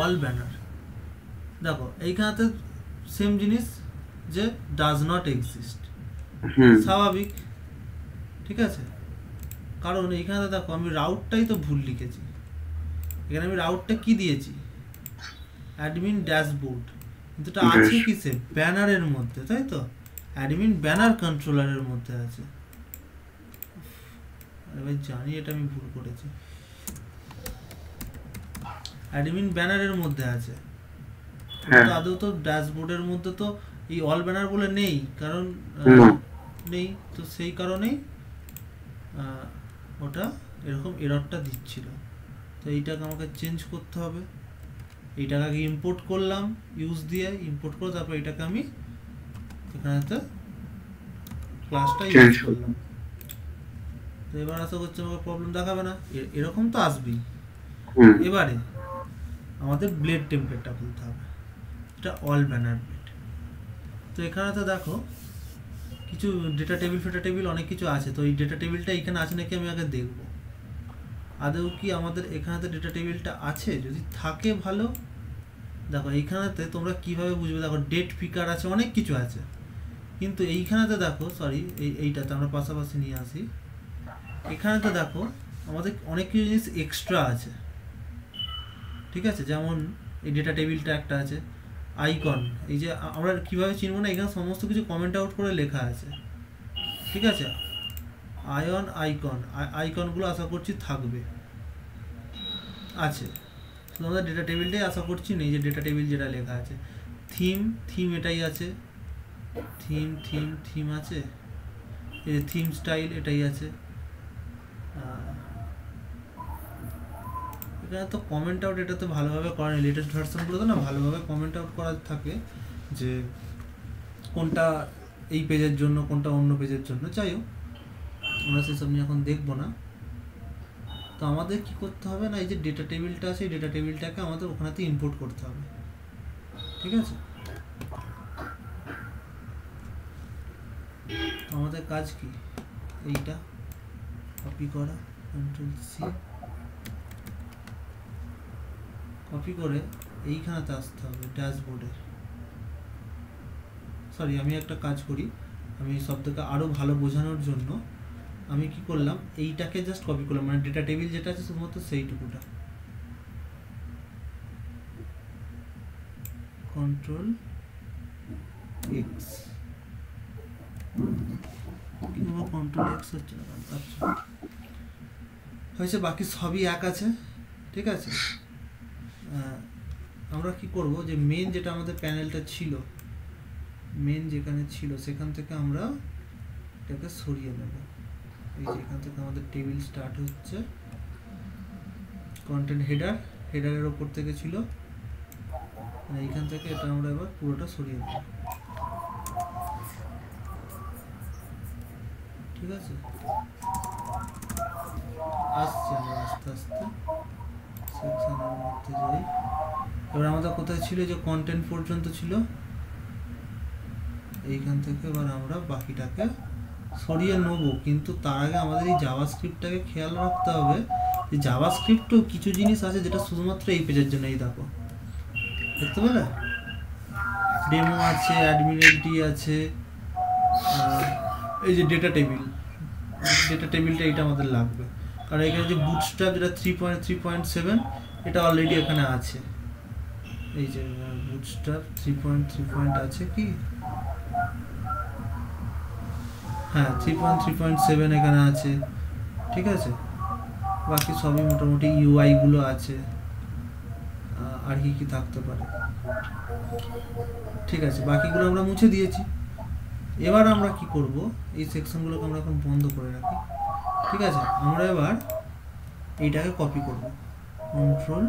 অল ব্যানার। দেখো এইখানেতে সেম জিনিস, যে ডাজ নট এক্সিস্ট, স্বাভাবিক। ঠিক আছে, কারণ এইখানে দেখো আমি রাউটটাই তো ভুল লিখেছি। এখানে আমি রাউটটা কি দিয়েছি, অ্যাডমিন ড্যাশবোর্ড, কিন্তু এটা আছে কিসে, ব্যানারের মধ্যে, তাই তো, অ্যাডমিন ব্যানার কন্ট্রোলারের মধ্যে আছে। আরে ভাই জানি এটা আমি ভুল করেছি, অ্যাডমিন ব্যানারের মধ্যে আছে, আদৌ তো ড্যাশবোর্ডের মধ্যে তো এই অল ব্যানার বলে নেই, কারণ নেই, তো সেই কারণেই ওটা এরকম এররটা দিচ্ছিল। তো এইটাকে আমাকে চেঞ্জ করতে হবে। এইটাকে আগে ইম্পোর্ট করলাম, ইউজ দিয়ে ইম্পোর্ট করে তারপর এটাকে আমি এখানেতে ক্লাসটা ইউজ করলাম। তো এবার আশা করছি আমাকে প্রবলেম দেখাবে না, এরকম তো আসবেই। এবারে আমাদের ব্লেড টেমপ্লেটটা খুলতে হবে, এটা অল ব্যানার ব্লেড। তো এখানেতে দেখো কিছু ডেটা টেবিল ফেটা টেবিল অনেক কিছু আছে, তো এই ডেটা টেবিলটা এখানে আছে নাকি আমি আগে দেখব, আদৌ কি আমাদের এখানেতে ডেটা টেবিলটা আছে। যদি থাকে ভালো। দেখো এইখানেতে তোমরা কিভাবে বুঝবে, দেখো ডেট পিকার আছে, অনেক কিছু আছে, কিন্তু এইখানেতে দেখো, সরি এইটাতে আমরা পাশাপাশি নিয়ে আসি, এখানেতে দেখো আমাদের অনেক কিছু জিনিস এক্সট্রা আছে। ঠিক আছে, যেমন এই ডেটা টেবিলটা একটা আছে, আইকন, এই যে আমরা কীভাবে চিনবো না, এখানে সমস্ত কিছু কমেন্ট আউট করে লেখা আছে। ঠিক আছে, আইকনগুলো আশা করছি থাকবে, আছে, আমাদের ডেটা টেবিলটাই আশা করছি নেই, যে ডেটা টেবিল যেটা লেখা আছে। থিম এটাই আছে, থিম আছে, এই থিম স্টাইল এটাই আছে। এখানে তো কমেন্ট আউট এটা তো ভালোভাবে করা নেই, লেটেস্ট ভার্সনগুলোতে না ভালোভাবে কমেন্ট আউট করা থাকে, যে কোনটা এই পেজের জন্য, কোনটা অন্য পেজের জন্য। যাই হোক, আমরা সেসব নিয়ে এখন দেখবো না। তো আমাদের কি করতে হবে না, এই যে ডেটা টেবিলটা আছে, এই ডেটা টেবিলটাকে আমাদের ওখানেতে ইম্পোর্ট করতে হবে। ঠিক আছে, আমাদের কাজ কি, এইটা কপি করা, Ctrl+C, কপি করে এইখানেতে আসতে হবে ড্যাশবোর্ডে। সরি, আমি একটা কাজ করি, আমি শব্দকে আরও ভালো বোঝানোর জন্য আমি কি করলাম, এইটাকে জাস্ট কপি করলাম, মানে ডেটা টেবিল যেটা আছে শুধুমাত্র সেইটুকুটা, Ctrl+X, কিংবা Ctrl+X হচ্ছে না, আচ্ছা হয়েছে, বাকি সবই এক আছে। ঠিক আছে, আমরা কি করব, যে মেন যেটা আমাদের প্যানেলটা ছিল, মেন যেখানে ছিল সেখান থেকে আমরা এটাকে সরিয়ে নেব। এই যে এখান থেকে আমাদের টেবিল স্টার্ট হচ্ছে, কন্টেন্ট হেডারের ওপর থেকে ছিল, এইখান থেকে এটা আমরা এবার পুরোটা সরিয়ে নেব। ঠিক আছে, আসছে, আমরা আস্তে আস্তে সেকশনের মধ্যে যাই। এবার আমাদের কোথায় ছিল, যে কন্টেন্ট পর্যন্ত ছিল, এইখান থেকে এবার আমরা বাকিটাকে সরিয়ে নেব। কিন্তু তার আগে আমাদের এই জাভাস্ক্রিপ্টটাকে খেয়াল রাখতে হবে, যে জাভাস্ক্রিপ্টও কিছু জিনিস আছে যেটা শুধুমাত্র এই পেজের জন্য। এই দেখো, দেখতে পেলে, ডেমো আছে, অ্যাডমিনিটি আছে, এই যে ডেটা টেবিলটা এটা আমাদের লাগবে, কারণ এখানে যে বুটস্ট্র্যাপ যেটা 3.3.7 এটা অলরেডি এখানে আছে। এই যে বুটস্ট্র্যাপ 3.3 আছে কি, হ্যাঁ 3.3.7 এখানে আছে। ঠিক আছে, বাকি সবই মোটামুটি ইউআই গুলো আছে, আর কি থাকতে পারে। ঠিক আছে, বাকিগুলো আমরা মুছে দিয়েছি। এবার আমরা কি করব, এই সেকশনগুলোকে আমরা এখন বন্ধ করে রাখি। ঠিক আছে, আমরা এবার এইটাকে কপি করব, Ctrl+C,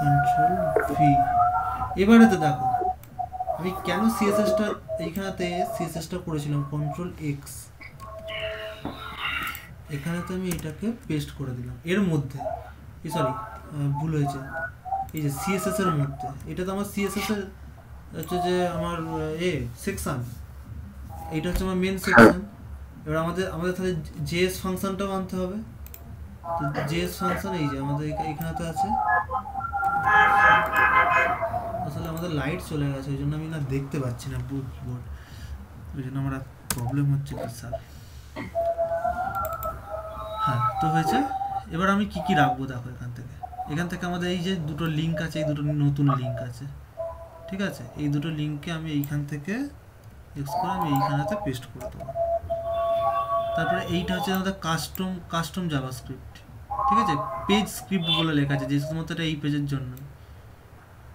Ctrl+V। এবারেতে দেখো আমি কেন সিএসএসটা এইখানেতে সিএসএসটা করেছিলাম, Ctrl+X, এখানে তো আমি এটাকে পেস্ট করে দিলাম এর মধ্যে। সরি ভুল হয়েছে, এই যে সিএসএস এর মধ্যে, এটা তো আমার সিএসএস এর হচ্ছে যে আমার সেকশন, এইটা হচ্ছে আমার মেন সেকশন। এবার আমাদের তাহলে জেএস ফাংশনটাও আনতে হবে। তো জেএস ফাংশন এই যে আমাদের এখানে তো আছে, আসলে আমাদের লাইট চলে গেছে ওই জন্য আমি না দেখতে পাচ্ছি না কিবোর্ড, ওই জন্য আমার প্রবলেম হচ্ছে বিশাল। হ্যাঁ তো হয়েছে। এবার আমি কি কি রাখবো দেখো, এখান থেকে আমাদের এই যে দুটো লিঙ্ক আছে, এই দুটো নতুন লিঙ্ক আছে, ঠিক আছে, এই দুটো লিঙ্ককে আমি এইখান থেকে এক্স করে আমি এইখানেতে পেস্ট করে দেবো। তারপরে এইটা হচ্ছে আমাদের কাস্টম জাভাস্ক্রিপ্ট, ঠিক আছে, পেজ স্ক্রিপ্ট বলে লেখা আছে যে শুধুমাত্র এটা এই পেজের জন্য,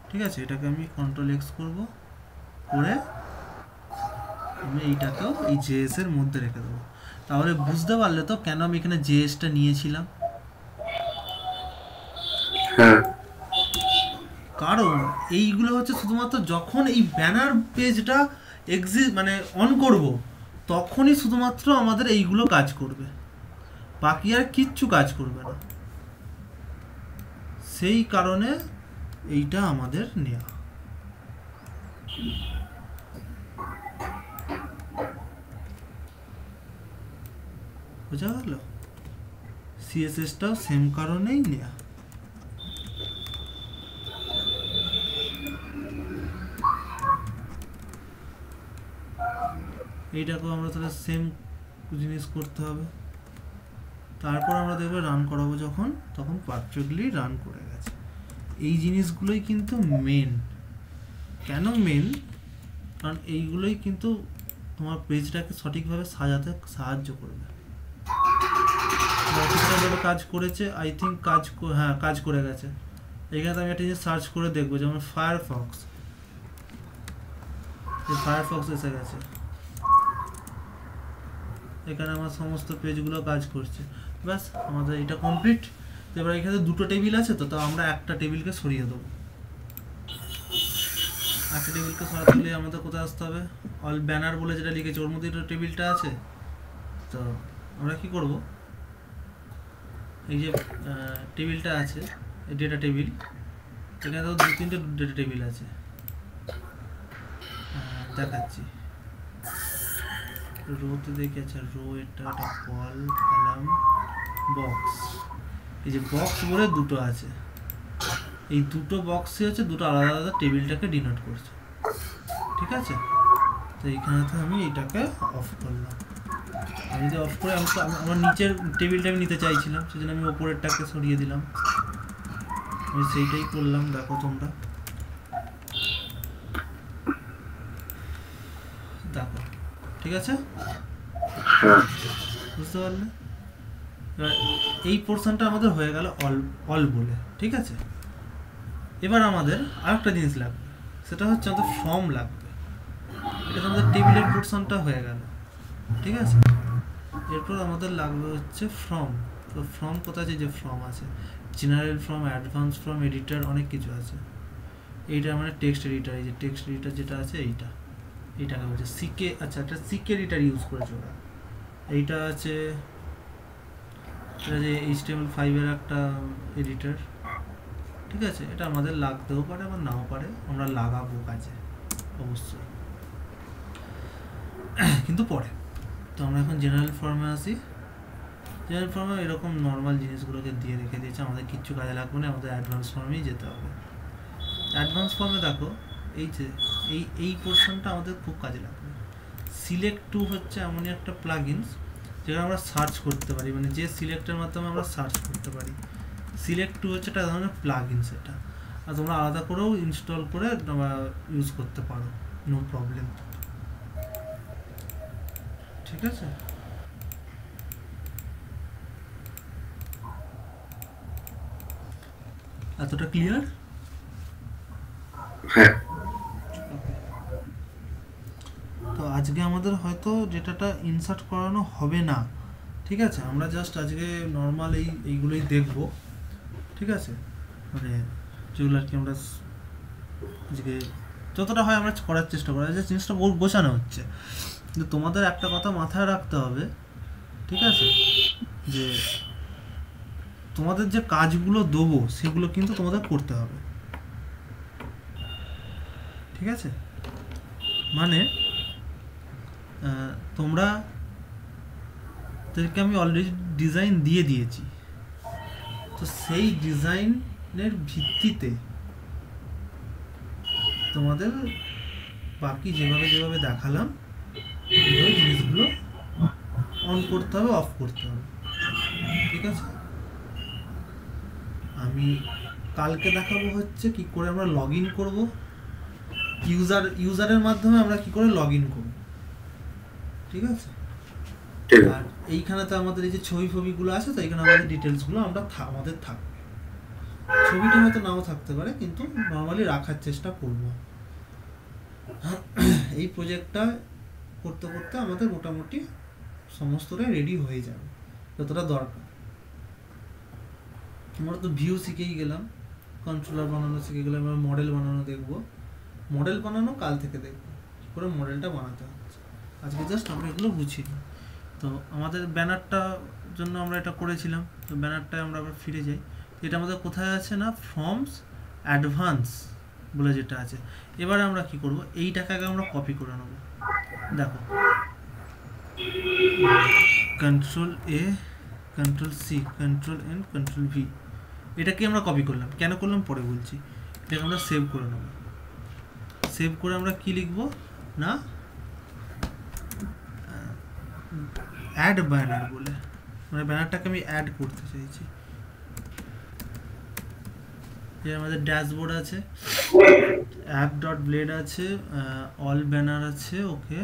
ঠিক আছে। এটাকে আমি কন্ট্রোল এক্স করবো, করে আমি এইটাকেও এই জেএস এর মধ্যে রেখে দেবো। তাহলে বুঝতে পারলে তো কেন আমি এখানে জেএসটা নিয়েছিলাম। কারণ এইগুলো হচ্ছে শুধুমাত্র যখন এই ব্যানার পেজটা মানে অন করব তখনই শুধুমাত্র আমাদের এইগুলো কাজ করবে, বাকি আর কিচ্ছু কাজ করবে না। সেই কারণে এইটা আমাদের নেওয়া। বোঝা গেল? সিএসএসটাও সেম কারণেই নেওয়া। এইটাকেও আমরা তাহলে সেম জিনিস করতে হবে। তারপর আমরা দেখবো রান করাবো যখন, তখন পারফেক্টলি রান করে গেছে। এই জিনিসগুলোই কিন্তু মেন। কেন মেন? কারণ এইগুলোই কিন্তু তোমার পেজটাকে সঠিকভাবে সাজাতে সাহায্য করবে। কাজ করেছে, আই থিঙ্ক হ্যাঁ কাজ করে গেছে। এখানে আমি একটা জিনিস সার্চ করে দেখবো, যেমন ফায়ারফক্স এসে গেছে, এখানে আমার সমস্ত পেজগুলো কাজ করছে। ব্যাস আমাদের এটা কমপ্লিট। এবার এখানে দুটো টেবিল আছে, তো আমরা একটা টেবিলকে সরিয়ে দেবো। একটা টেবিলকে সরাতে হলে আমাদের কোথায় আসতে হবে? অল ব্যানার বলে যেটা লিখেছে ওর মধ্যে টেবিলটা আছে। তো আমরা কি করব, এই যে টেবিলটা আছে, ডেটা টেবিল, এখানে তো 2-3টে ডেটা টেবিল আছে, দেখাচ্ছি। রোতে দেখে আছে, রো এটা কল কলাম বক্স, এই যে বক্স বলে দুটো আছে, এই দুটো বক্সই হচ্ছে দুটো আলাদা আলাদা টেবিলটাকে ডিনোট করছে, ঠিক আছে। তো এইখানে তো আমি এটাকে অফ করলাম। আমি যদি অফ করে আমার নিচের টেবিলটা আমি নিতে চাইছিলাম, সেজন্য আমি ওপরেরটাকে সরিয়ে দিলাম। আমি সেইটাই করলাম, দেখো তোমরা দেখো, ঠিক আছে, বুঝতে পারলে? এবার এই পোর্শনটা আমাদের হয়ে গেল অল বলে, ঠিক আছে। এবার আমাদের আরেকটা জিনিস লাগবে, সেটা হচ্ছে আমাদের ফর্ম লাগবে। এটা আমাদের টেবিলের পোর্শনটা হয়ে গেল, ঠিক আছে। এরপর আমাদের লাগবে হচ্ছে ফর্ম। তো ফর্ম কোথায় আছে? যে ফর্ম আছে, general form, advance form, editor, অনেক কিছু আছে। এইটা মানে টেক্সট এডিটর, এই যে টেক্সট এডিটর যেটা আছে এইটাকে বলছে সিকে। আচ্ছা, একটা সিকে এডিটর ইউজ করেছে ওরা। এইটা আছে, এটা যে HTML5 এর একটা এডিটর, ঠিক আছে। এটা আমাদের লাগতেও পারে আবার নাও পারে, আমরা লাগাবো কাজে অবশ্যই, কিন্তু পরে। তো আমরা এখন জেনারেল ফর্মে আসি। জেনারেল ফর্মে এরকম নর্মাল জিনিসগুলোকে দিয়ে রেখে দিয়েছে, আমাদের কিচ্ছু কাজে লাগবে না, আমাদের অ্যাডভান্স ফর্মেই যেতে হবে। অ্যাডভান্স ফর্মে দেখো এই যে এই পোর্শনটা আমাদের খুব কাজে লাগবে। সিলেক্ট টু হচ্ছে এমনই একটা প্লাগইনস যেখানে আমরা সার্চ করতে পারি, মানে যে সিলেক্টের মাধ্যমে আমরা সার্চ করতে পারি। সিলেক্ট টু হচ্ছে একটা ধরনের প্লাগইনস, এটা আর তোমরা আলাদা করেও ইনস্টল করে ইউজ করতে পারো, নো প্রবলেম, ঠিক আছে। এতটা ক্লিয়ার? হ্যাঁ। তো আজকে আমাদের হয়তো ডেটাটা ইনসার্ট করানো হবে না, ঠিক আছে। আমরা জাস্ট আজকে নর্মাল এইগুলোই দেখব, ঠিক আছে। মানে যেগুলো আর কি আমরা আজকে যতটা হয় আমরা করার চেষ্টা করি, যে জিনিসটা গোছানো হচ্ছে। কিন্তু তোমাদের একটা কথা মাথায় রাখতে হবে, ঠিক আছে, যে তোমাদের যে কাজগুলো দেবো সেগুলো কিন্তু তোমাদের করতে হবে, ঠিক আছে? মানে তোমরা তাদেরকে আমি অলরেডি ডিজাইন দিয়ে দিয়েছি, তো সেই ডিজাইনের ভিত্তিতে তোমাদের বাকি যেভাবে দেখালাম ওই জিনিসগুলো অন করতে হবে, অফ করতে হবে, ঠিক আছে? আমি কালকে দেখাবো হচ্ছে কি করে আমরা লগ ইন করবো, ইউজারের মাধ্যমে আমরা কি করে লগ ইন করবো, ঠিক আছে? আর এইখানে তো আমাদের এই যে ছবিগুলো আছে, তো এইখানে আমাদের ডিটেলসগুলো আমাদের থাকবে। ছবিটা হয়তো নাও থাকতে পারে, কিন্তু নর্মালি রাখার চেষ্টা করব। এই প্রজেক্টটা করতে করতে আমাদের মোটামুটি সমস্তটাই রেডি হয়ে যাবে যতটা দরকার। আমরা তো ভিউ শিখেই গেলাম, কন্ট্রোলার বানানো শিখে গেলাম, আমরা মডেল বানানো দেখবো। মডেল বানানো কাল থেকে দেখবো কী করে মডেলটা বানাতে হচ্ছে। আজকে জাস্ট আমরা এগুলো বুঝি। তো আমাদের ব্যানারটার জন্য আমরা এটা করেছিলাম, তো ব্যানারটায় আমরা আবার ফিরে যাই। এটা আমাদের কোথায় আছে না, ফর্মস অ্যাডভান্স বলে যেটা আছে। এবারে আমরা কি করব, এইটাকে আগে আমরা কপি করে নেব। দেখো control A, control C, control N, control V, এটাকে আমরা কপি করলাম। কেন করলাম পরে বলছি। এটাকে আমরা সেভ করে নেব। সেভ করে আমরা কি লিখব না, অ্যাড ব্যানার বলে, মানে ব্যানারটাকে আমি অ্যাড করতে চাইছি। যে আমাদের ড্যাশবোর্ড আছে, অ্যাপ ডট ব্লেড আছে, অল ব্যানার আছে, ওকে।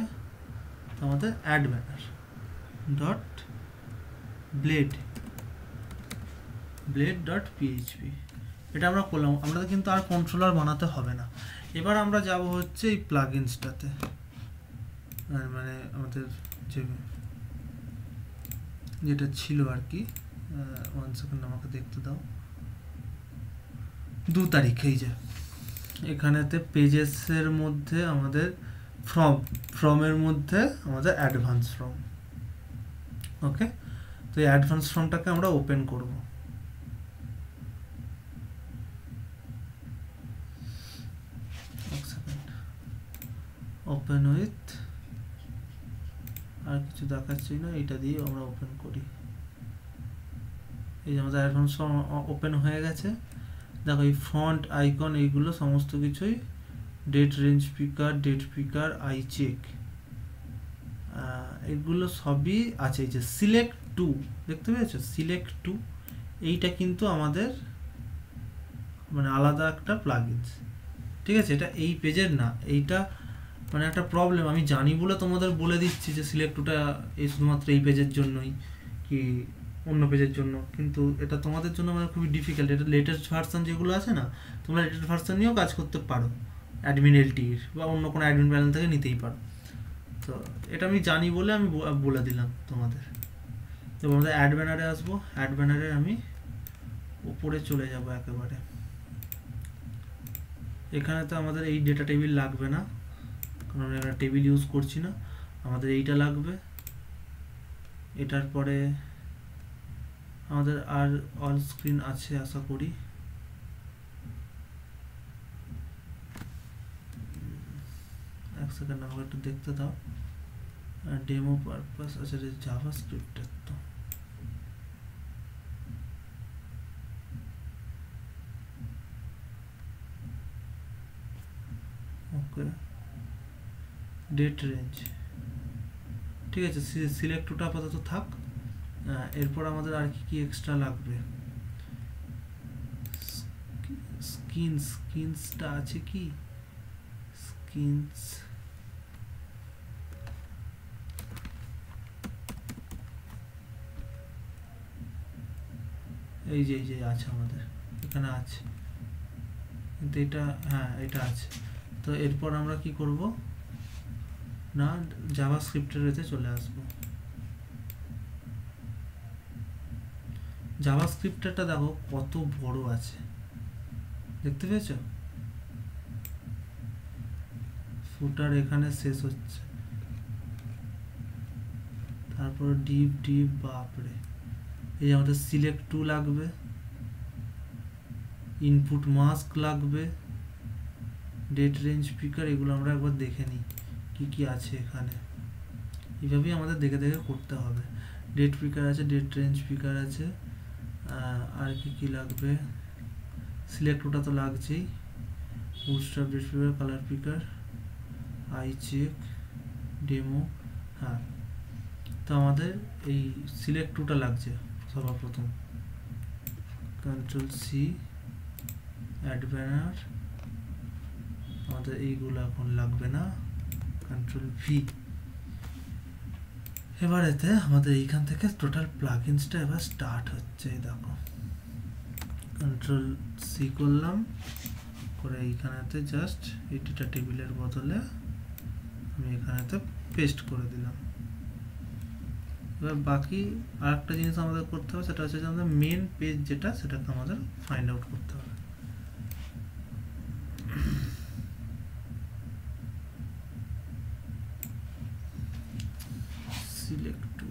তো আমাদের add banner dot blade dot PHP, এটা আমরা করলাম। আমরা কিন্তু আর কন্ট্রোলার বানাতে হবে না। এবার আমরা যাব হচ্ছে এই প্লাগইনসটাতে, মানে আমাদের যেটা ছিল আর কি। 1 সেকেন্ড আমাকে দেখতে দাও। 2 তারিখ, এই যে এখানেতে পেজেসের মধ্যে আমাদের ফর্মের মধ্যে আমাদের অ্যাডভান্স ফর্ম, ওকে। তো এই অ্যাডভান্স ফর্মটাকে আমরা ওপেন করব। ওপেন উইথ, আর কিছু দেখাচ্ছি না, এটা দিয়ে আমরা ওপেন করি। এই যে আমাদের অ্যাডভান্স ফর্ম ওপেন হয়ে গেছে। দেখো এই ফন্ট আইকন এইগুলো সমস্ত কিছুই, date range picker iCheck, এগুলো সবই আছে। এই যে সিলেক্ট টু দেখতে পেয়েছো, সিলেক্ট টু, এইটা কিন্তু আমাদের মানে আলাদা একটা প্লাগইনস, ঠিক আছে? এটা এই পেজের না, এইটা মানে একটা প্রবলেম আমি জানি বলে তোমাদের বলে দিচ্ছি যে সিলেক্ট টুটা এই শুধুমাত্র এই পেজের জন্যই কি অন্য পেজের জন্য, কিন্তু এটা তোমাদের জন্য মানে খুবই ডিফিকাল্ট। এটা লেটেস্ট ভার্সন যেগুলো আছে না, তোমরা লেটেস্ট ভার্সন নিয়েও কাজ করতে পারো, অ্যাডমিন এলটির বা অন্য কোনো অ্যাডমিন প্যানেল থেকে নিতেই পারো। তো এটা আমি জানি বলে আমি বলে দিলাম তোমাদের। তো আমাদের অ্যাড ব্যানারে আসবো। অ্যাড ব্যানারে আমি উপরে চলে যাব একেবারে। এখানে তো আমাদের এই ডেটা টেবিল লাগবে না, কারণ আমরা একটা টেবিল ইউজ করছি না। আমাদের এইটা লাগবে। এটার পরে আমাদের আর অল স্ক্রিন আছে আশা করি। এক সেকেন্ড আমাকে একটু দেখতে দাও। ডেমো পারপাস, আচ্ছা জাভাস্ক্রিপ্টের তো ওকে। ডেট রেঞ্জ ঠিক আছে, সিলেক্ট টুটা আপাতত থাক। এরপর আমাদের আর কি এক্সট্রা লাগবে, স্কিনসটা আছে কি, স্কিনস এই যে আছে আমাদের এখানে আছে, কিন্তু এটা হ্যাঁ এটা আছে। তো এরপর আমরা কি করব না, জাভাস্ক্রিপ্টের এতে চলে আসবো। জাভাস্ক্রিপ্টটা দেখো কত বড় আছে, দেখতে পেয়েছো? ফুটার এখানে শেষ হচ্ছে, তারপর ডিপ বাপরে। এই আমাদের সিলেক্ট টু লাগবে, ইনপুট মাস্ক লাগবে, ডেট রেঞ্জ পিকার, এগুলো আমরা একবার দেখে নিই কি কি আছে এখানে। এইভাবেই আমাদের দেখে দেখে করতে হবে। ডেট পিকার আছে, ডেট রেঞ্জ পিকার আছে, আর কি কি লাগবে, সিলেক্ট ওটা তো লাগছেই, Bootstrap date picker, colour picker, iCheck, demo. হ্যাঁ, তো আমাদের এই সিলেক্ট টুটা লাগছে সবার প্রথম। কন্ট্রোল সি, অ্যাড ব্যানার, আমাদের এইগুলো এখন লাগবে না, কন্ট্রোল ভি। এবার এতে আমাদের এইখান থেকে টোটাল প্লাগইনসটা এবার স্টার্ট হচ্ছে। দেখো, কন্ট্রোল সি করলাম, করে এইখানেতে জাস্ট এই ডেটা টেবিলের বদলে আমি এখানেতে পেস্ট করে দিলাম। এবার বাকি আরেকটা জিনিস আমাদের করতে হবে, সেটা হচ্ছে যে আমাদের মেন পেজ যেটা, সেটাকে আমাদের ফাইন্ড আউট করতে হবে। সিলেক্ট টু,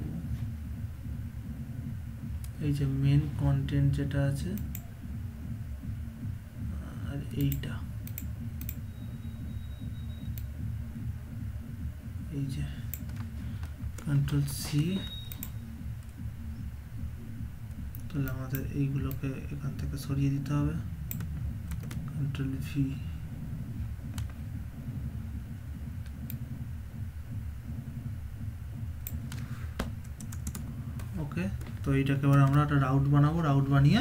এই যে মেন কন্টেন্ট যেটা আছে, আর এইটা এই যে কন্ট্রোল সি, তাহলে আমাদের এইগুলোকে এখান থেকে সরিয়ে দিতে হবে, কন্ট্রোল ভি। ওকে, তো এইটাকে এবার আমরা একটা রাউট বানাবো, রাউট বানিয়ে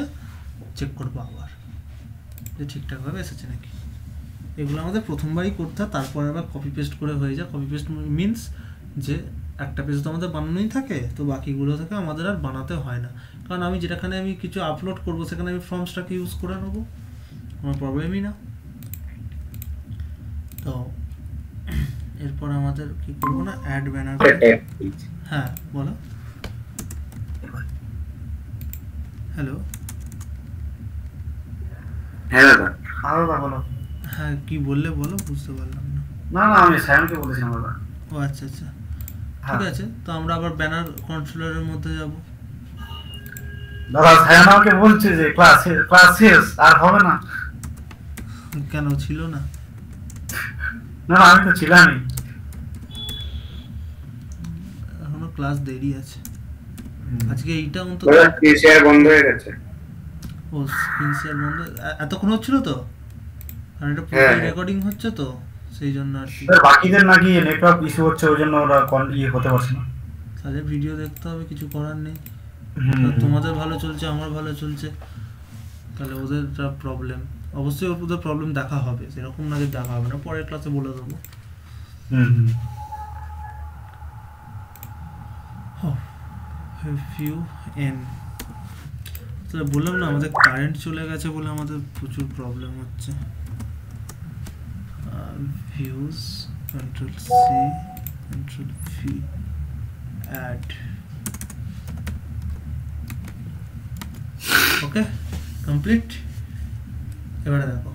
চেক করবো আবার যে ঠিকঠাকভাবে এসেছে নাকি। এগুলো আমাদের প্রথমবারই করতে হয়, তারপরে আবার কপি পেস্ট করে হয়ে যায়। কপি পেস্ট মিনস যে একটা পেজ তো আমাদের বানানোই থাকে, তো বাকিগুলো থেকে আমাদের আর বানাতে হয় না, কারণ আমি যেটাখানে আমি কিছু আপলোড করব সেখানে আমি ফর্মসটাকে ইউজ করে নেবো, কোনো প্রবলেমই না। তো এরপর আমাদের কি করবো না, অ্যাড ব্যানার। হ্যাঁ বলো, হ্যালো। হ্যাঁ দাদা, বলো। হ্যাঁ কি বললে বলো, বুঝতে পারলাম না। না আমি সায়নকে বলেছিলাম দাদা। ও আচ্ছা আচ্ছা, ঠিক আছে। তো আমরা আবার ব্যানার কন্ট্রোলারের মধ্যে যাব। দাদা সায়ন আমাকে বলছে যে ক্লাস শেষ আর হবে না। কেন ছিল না? না আমি তো ছিলামই, এখনো ক্লাস দেরি আছে। আজকে এইটা অন্তত শেয়ার বন্ধ হয়ে গেছে। ও স্ক্রিন শেয়ার বন্ধ এতক্ষণ হচ্ছিল তো, কারণ এটা পুরো রেকর্ডিং হচ্ছে তো সেই জন্য আর কি। বাকিদের নাকি নেটওয়ার্ক ইস্যু হচ্ছে, ওই জন্য ওরা হতে পারছে না। তাহলে ভিডিও দেখতে হবে, কিছু করার নেই। তোমাদের ভালো চলছে, আমার ভালো চলছে, তাহলে ওদের প্রবলেম, অবশ্যই ওদের প্রবলেম দেখা হবে, সেরকম না যে দেখা হবে না, পরের ক্লাসে বলে দেবো। তাহলে বললাম না আমাদের কারেন্ট চলে গেছে বলে আমাদের প্রচুর প্রবলেম হচ্ছে। Views, control C, control V, add. Okay complete. এবারে দেখো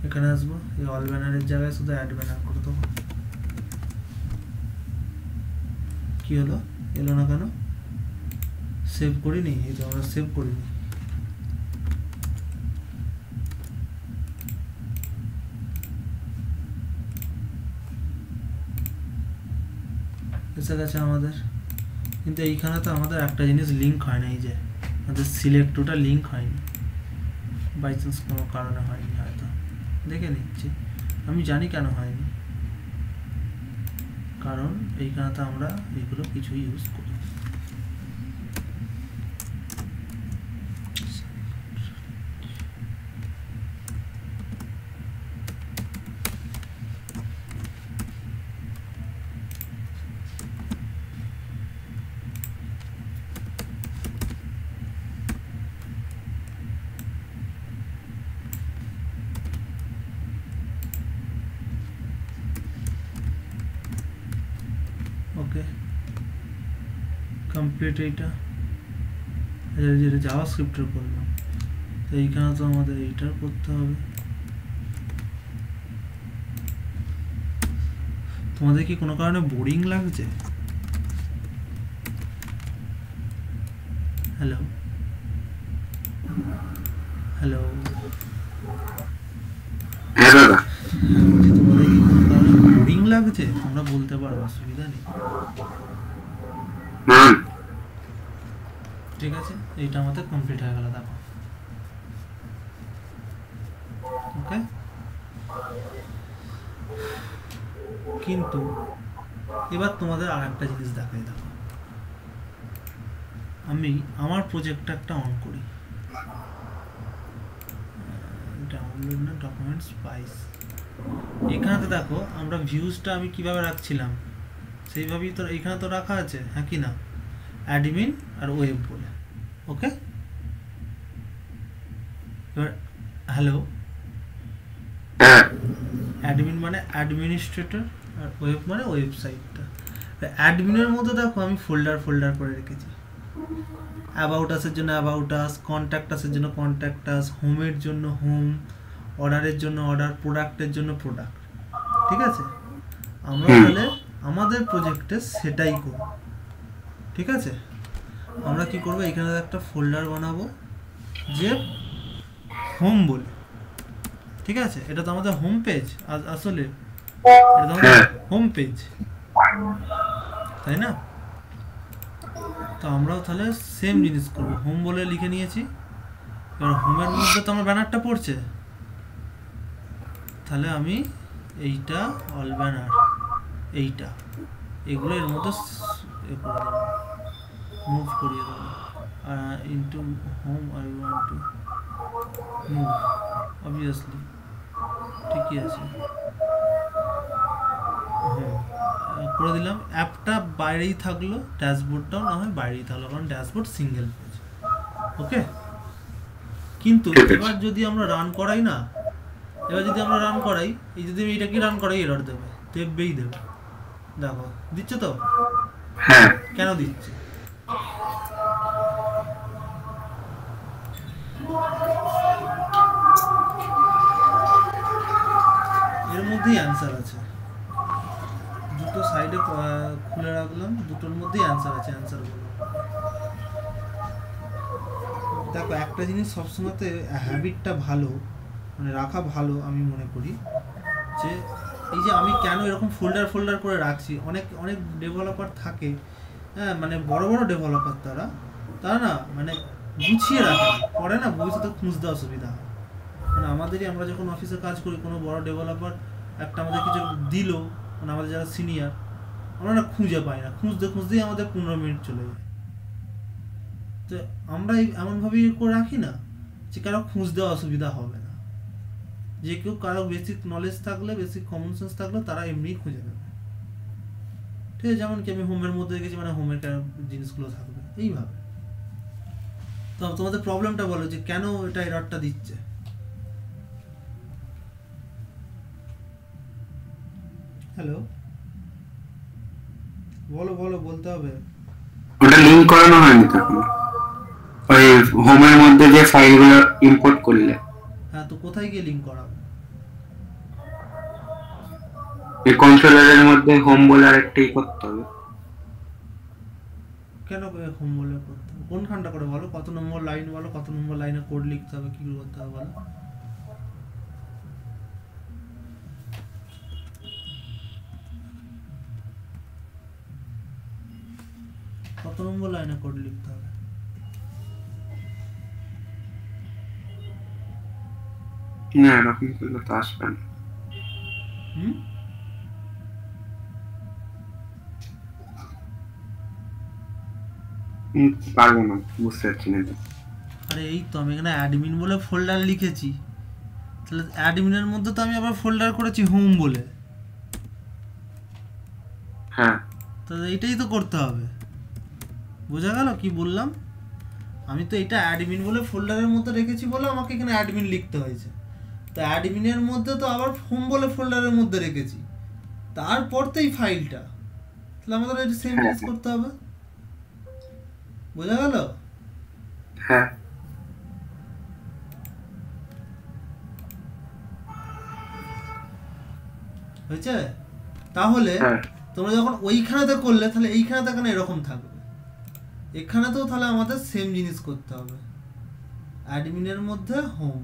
এখানে আসবো, এই অল ব্যানারের জায়গায় শুধু অ্যাড ব্যানার করে দেবো। কি হলো, এলো না কেন? সেভ করিনি, এই তো আমরা সেভ করিনি। এসে গেছে আমাদের, কিন্তু এইখানে তো আমাদের একটা জিনিস লিঙ্ক হয় না, এই যে আমাদের সিলেক্ট ওটা লিঙ্ক হয়নি, বাই চান্স কোনো কারণে হয়নি, হয়তো দেখে নিচ্ছি। আমি জানি কেন হয়নি, কারণ এইখানে তো আমরা এইগুলো কিছু ইউজ করি। ওকে কমপ্লিট। এইটা যেটা জাভাস্ক্রিপ্টের করলাম, তো এইখানে তো আমাদের এইটার করতে হবে। তোমাদের কি কোনো কারণে বোরিং লাগছে? হ্যালো হ্যালো, হ্যাঁ দাদা। তোমাদের কি কোনো কারণে বোরিং লাগছে? তোমরা বলতে পারো, অসুবিধা নেই। হুম। ঠিক আছে, এইটা আমাদের কমপ্লিট হয়ে গেল, দেখো। ওকে, কিন্তু এবার তোমাদের আর একটা জিনিস দেখাই। দেখো, আমি আমার প্রজেক্টটা একটা অন করি, ডাউনলোড না ডকুমেন্ট স্পাইস। এখানে দেখো আমরা ভিউজটা আমি কিভাবে রাখছিলাম সেইভাবেই তো এখানে তো রাখা আছে, হ্যাঁ কি না? অ্যাডমিন আর ওয়েব বলে। ওকে, এবার হ্যালো, হ্যাঁ অ্যাডমিন মানে অ্যাডমিনিস্ট্রেটর আর ওয়েব মানে ওয়েবসাইটটা। অ্যাডমিনের মধ্যে দেখো আমি ফোল্ডার ফোল্ডার করে রেখেছি। অ্যাবাউট আসের জন্য অ্যাবাউট আস, কন্ট্যাক্ট আসের জন্য কন্ট্যাক্ট আস, হোমের জন্য হোম, অর্ডারের জন্য অর্ডার, প্রোডাক্টের জন্য প্রোডাক্ট। ঠিক আছে, আমরা তাহলে আমাদের প্রজেক্টে সেটাই করব। ঠিক আছে, আমরা কি করব, এখানে একটা ফোল্ডার বানাবো যে হোম বলে। ঠিক আছে, এটা তো আমাদের হোম পেজ, আসলে এটা তো আমাদের হোম পেজ, তাই না? তো আমরাও তাহলে সেম জিনিস করব, হোম বলে লিখে নিয়েছি। এবার হোমের মধ্যে তো আমার ব্যানারটা পড়ছে, তাহলে আমি এইটা অল ব্যানার, এইটা এগুলো এর মধ্যে এ করে দেবো, মুভ করিয়ে দেবো। Into home I want to move, obviously ঠিকই আছে। হ্যাঁ, করে দিলাম। অ্যাপটা বাইরেই থাকলো, ড্যাশবোর্ডটাও না হয় বাইরেই থাকলো, কারণ ড্যাশবোর্ড সিঙ্গেল পেজ। ওকে, কিন্তু এবার যদি আমরা রান করাই না, এবার যদি আমরা রান করাই, এই যদি আমি এটা কি রান করাই, এরর দেবে, দেবেই দেবে। দেখো দিচ্ছে তো? হ্যাঁ। কেন দিচ্ছে? এর মধ্যেই অ্যান্সার আছে, দুটো সাইডে খুলে রাখলাম, দুটোর মধ্যেই অ্যান্সার আছে, অ্যান্সারগুলো দেখো। একটা জিনিস সবসময়তে হ্যাবিটটা ভালো, মানে রাখা ভালো আমি মনে করি, যে এই যে আমি কেন এরকম ফোল্ডার ফোল্ডার করে রাখছি। অনেক অনেক ডেভেলপার থাকে, হ্যাঁ, মানে বড় বড় ডেভেলপার, তারা না মানে গুছিয়ে রাখে না, পরে না ভবিষ্যতে খুঁজতে অসুবিধা হয়। মানে আমাদেরই, আমরা যখন অফিসে কাজ করি, কোনো বড় ডেভেলপার একটা আমাদের কিছু দিল, মানে আমাদের যারা সিনিয়র, আমরা না খুঁজে পাই না, খুঁজতে খুঁজতেই আমাদের 15 মিনিট চলে যায়। তো আমরা এমনভাবেই করে রাখি না যে কারো খুঁজতে অসুবিধা হবে না, যে কেউ কারো বেসিক নলেজ থাকলে, বেসিক কমন সেন্স থাকলে তারা এমনিই খুঁজে নেবে। ঠিক আছে, যেমন কি আমি হোমের মধ্যে রেখেছি, মানে হোমের জিনিসগুলো থাকবে এইভাবে। তো তোমাদের প্রবলেমটা বলো যে কেন এটা এররটা দিচ্ছে। হ্যালো, বলো বলো, বলতে হবে। ওটা লিংক করানো হয়নি তখন, ওই হোমের মধ্যে যে ফাইলগুলো ইম্পোর্ট করলে। হ্যাঁ, তো কোথায় গিয়ে লিঙ্ক করাবো? এই কন্ট্রোলারের মধ্যে হোম বলে আরেকটাই করতে হবে। কেন হোম বলে করতে হবে? কোনখানটা করে বলো, কত নম্বর লাইন বলো, কত নম্বর লাইনে কোড লিখতে হবে, কি করতে হবে বলো। কত নম্বর লাইনে কোড লিখতে হবে? না, এরকম করলে তো আসবে না। পারবো না, বুঝতে পারছি না। আরে এই তো আমি এখানে অ্যাডমিন বলে ফোল্ডার লিখেছি, তাহলে অ্যাডমিনের মধ্যে তো আমি আবার ফোল্ডার করেছি হোম বলে। হ্যাঁ, তাহলে এইটাই তো করতে হবে। বোঝা গেল কি বললাম? আমি তো এটা অ্যাডমিন বলে ফোল্ডারের মধ্যে রেখেছি বলে আমাকে এখানে অ্যাডমিন লিখতে হয়েছে। তো অ্যাডমিনের মধ্যে তো আবার হোম বলে ফোল্ডারের মধ্যে রেখেছি, তারপর তো এই ফাইলটা, তাহলে আমাদের এটা সেম জিনিস করতে হবে। বোঝা গেল? হ্যাঁ, হয়েছে? তাহলে তোমরা যখন ওইখানেতে করলে, তাহলে এইখানেতে কেন এরকম থাকবে? এখানেতেও তাহলে আমাদের সেম জিনিস করতে হবে। অ্যাডমিনের মধ্যে হোম,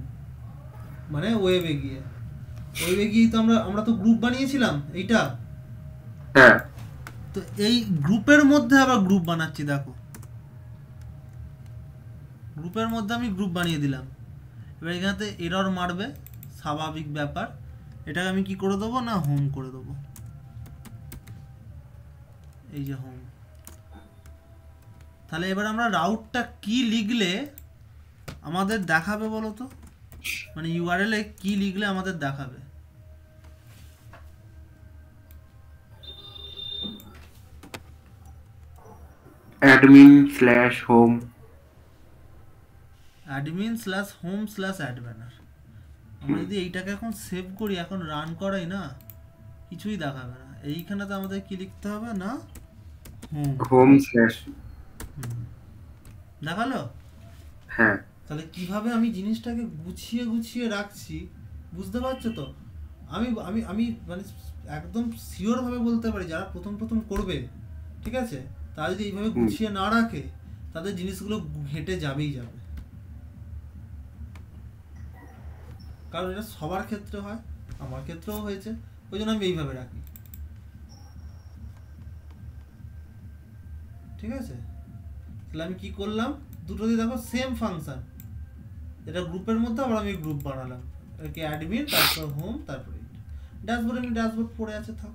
মানে ওয়েবে গিয়ে তো আমরা তো গ্রুপ বানিয়েছিলাম এইটা। হ্যাঁ তো এই গ্রুপের মধ্যে আবার গ্রুপ বানাচ্ছি, দেখো গ্রুপের মধ্যে আমি গ্রুপ বানিয়ে দিলাম। এবার এখানে এরর মারবে, স্বাভাবিক ব্যাপার। এটাকে আমি কি করে দেবো না হোম করে দেবো, এই যে হোম। তাহলে এবার আমরা রাউটটা কি লিখলে আমাদের দেখাবে বলো তো, মানে ইউআরএল এ কি লিখলে আমাদের দেখাবে? admin/home admin/home/adbanner। আমরা যদি এইটাকে এখন সেভ করি, এখন রান করাই না, কিছুই দেখাবে না। এইখানে তো আমাদের কি লিখতে হবে না home/ দেখালো। হ্যাঁ তাহলে কিভাবে আমি জিনিসটাকে গুছিয়ে রাখছি, বুঝতে পারছো তো? আমি আমি আমি মানে একদম শিওর ভাবে বলতে পারি, যারা প্রথম করবে, ঠিক আছে, তারা যদি এইভাবে গুছিয়ে না রাখে, তাদের জিনিসগুলো ঘেঁটে যাবেই যাবে। কারণ এটা সবার ক্ষেত্রে হয়, আমার ক্ষেত্রেও হয়েছে, ওই জন্য আমি এইভাবে রাখি, ঠিক আছে। তাহলে আমি কি করলাম, দুটো দিয়ে দেখো সেম ফাংশন, এটা গ্রুপের মধ্যে আবার আমি গ্রুপ বানালাম, একে অ্যাডমিন, তারপর হোম, তারপর ড্যাশবোর্ড পড়ে আছে, থাক।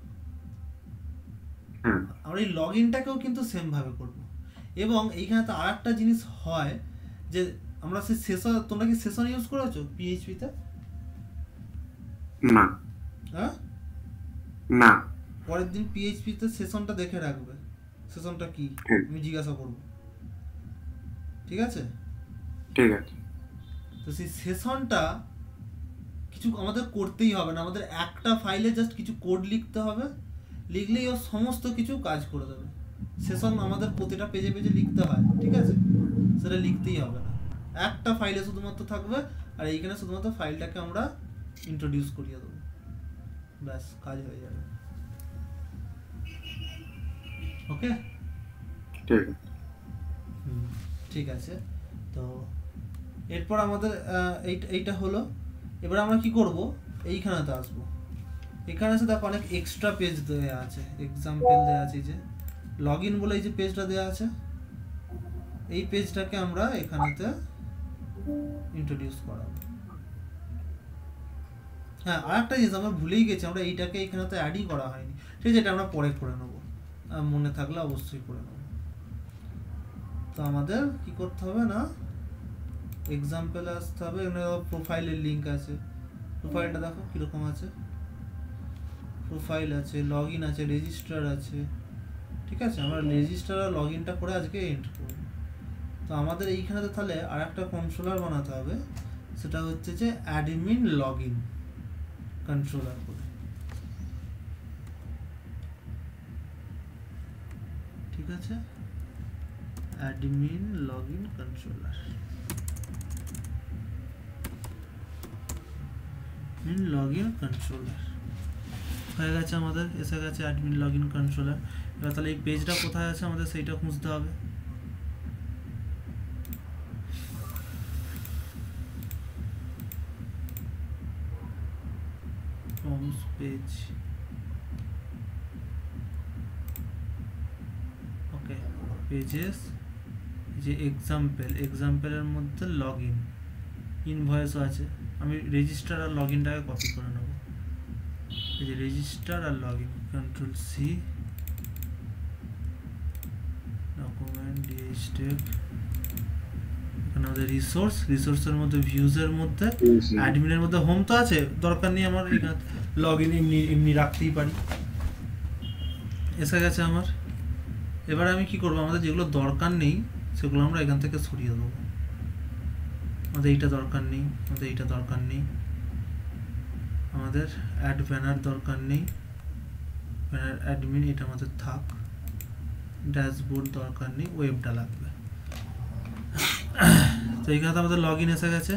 আমরা এই লগ ইনটাকেও কিন্তু সেম ভাবে করব। এবং এইখানে তো আর একটা জিনিস হয় যে আমরা সেই সেশন, তোমরা কি সেশন ইউজ করেছো পিএইচপি তে? না হ্যাঁ না, পরের দিন পিএইচপি তে সেশনটা দেখে রাখবে, সেশনটা কি আমি জিজ্ঞাসা করব, ঠিক আছে? ঠিক আছে। তো সেই সেশনটা কিছু আমাদের করতেই হবে না, আমাদের একটা ফাইলে জাস্ট কিছু কোড লিখতে হবে, লিখলেই ও সমস্ত কিছু কাজ করে দেবে। সেশন আমাদের প্রতিটা পেজে লিখতে হয়, ঠিক আছে, সেটা লিখতেই হবে না, একটা ফাইলে শুধুমাত্র থাকবে, আর এইখানে শুধুমাত্র ফাইলটাকে আমরা ইন্ট্রোডিউস করিয়ে দেবো, ব্যাস কাজ হয়ে যাবে। ওকে, ঠিক আছে। ঠিক আছে। তো এরপর আমাদের এইটা হলো। এবার আমরা কি করব, এইখানেতে আসবো। এখানে এসে দেখো অনেক এক্সট্রা পেজ দেওয়া আছে, এক্সাম্পল দেওয়া আছে, যে লগ ইন বলে এই যে পেজটা দেওয়া আছে, এই পেজটাকে আমরা এখানেতে ইন্ট্রোডিউস করাবো। হ্যাঁ, আর একটা জিনিস আমরা ভুলেই গেছি, আমরা এইটাকে এখানেতে অ্যাডই করা হয়নি, ঠিক আছে, এটা আমরা পরে করে নেবো, মনে থাকলে অবশ্যই করে নেবো। তো আমাদের কি করতে হবে না, এক্সাম্পলে আসতে হবে, এখানে প্রোফাইলের লিঙ্ক আছে, প্রোফাইলটা দেখো কীরকম আছে, প্রোফাইল আছে, লগ ইন আছে, রেজিস্টার আছে, ঠিক আছে। আমরা রেজিস্টার আর লগ ইনটা করে আজকে এন্ড করব। তো আমাদের এইখানেতে তাহলে আর একটা কন্ট্রোলার বানাতে হবে, সেটা হচ্ছে যে অ্যাডমিন লগ ইন কন্ট্রোলার করে, ঠিক আছে, admin log in controller, log in controller হয়ে গেছে আমাদের, এসে গেছে অ্যাডমিন লগ ইন কন্ট্রোলার। এবার তাহলে এই পেজটা কোথায় আছে আমাদের সেইটা খুঁজতে হবে। ফর্মস পেজ, ওকে, পেজেস, যে এক্সাম্পলের মধ্যে লগ ইন, ইনভয়েসও আছে। আমি রেজিস্টার আর লগ ইনটাকে কপি করে নেব, এই যে রেজিস্টার আর log in, control C, document DH tech, এখানে আমাদের রিসোর্সের মধ্যে ভিউজের মধ্যে অ্যাডমিনের মধ্যে হোম তো আছে, দরকার নেই আমার, এখানে লগ ইন এমনি রাখতেই পারি। এসে গেছে আমার। এবার আমি কি করব, আমাদের যেগুলো দরকার নেই সেগুলো আমরা এখান থেকে সরিয়ে দেবো। আমাদের এইটা দরকার নেই, আমাদের এইটা দরকার নেই, আমাদের অ্যাড ব্যানার দরকার নেই, ব্যানার অ্যাডমিন এটা আমাদের থাক, ড্যাশবোর্ড দরকার নেই, ওয়েবটা লাগবে। তো এইখানে তো আমাদের লগ ইন এসে গেছে,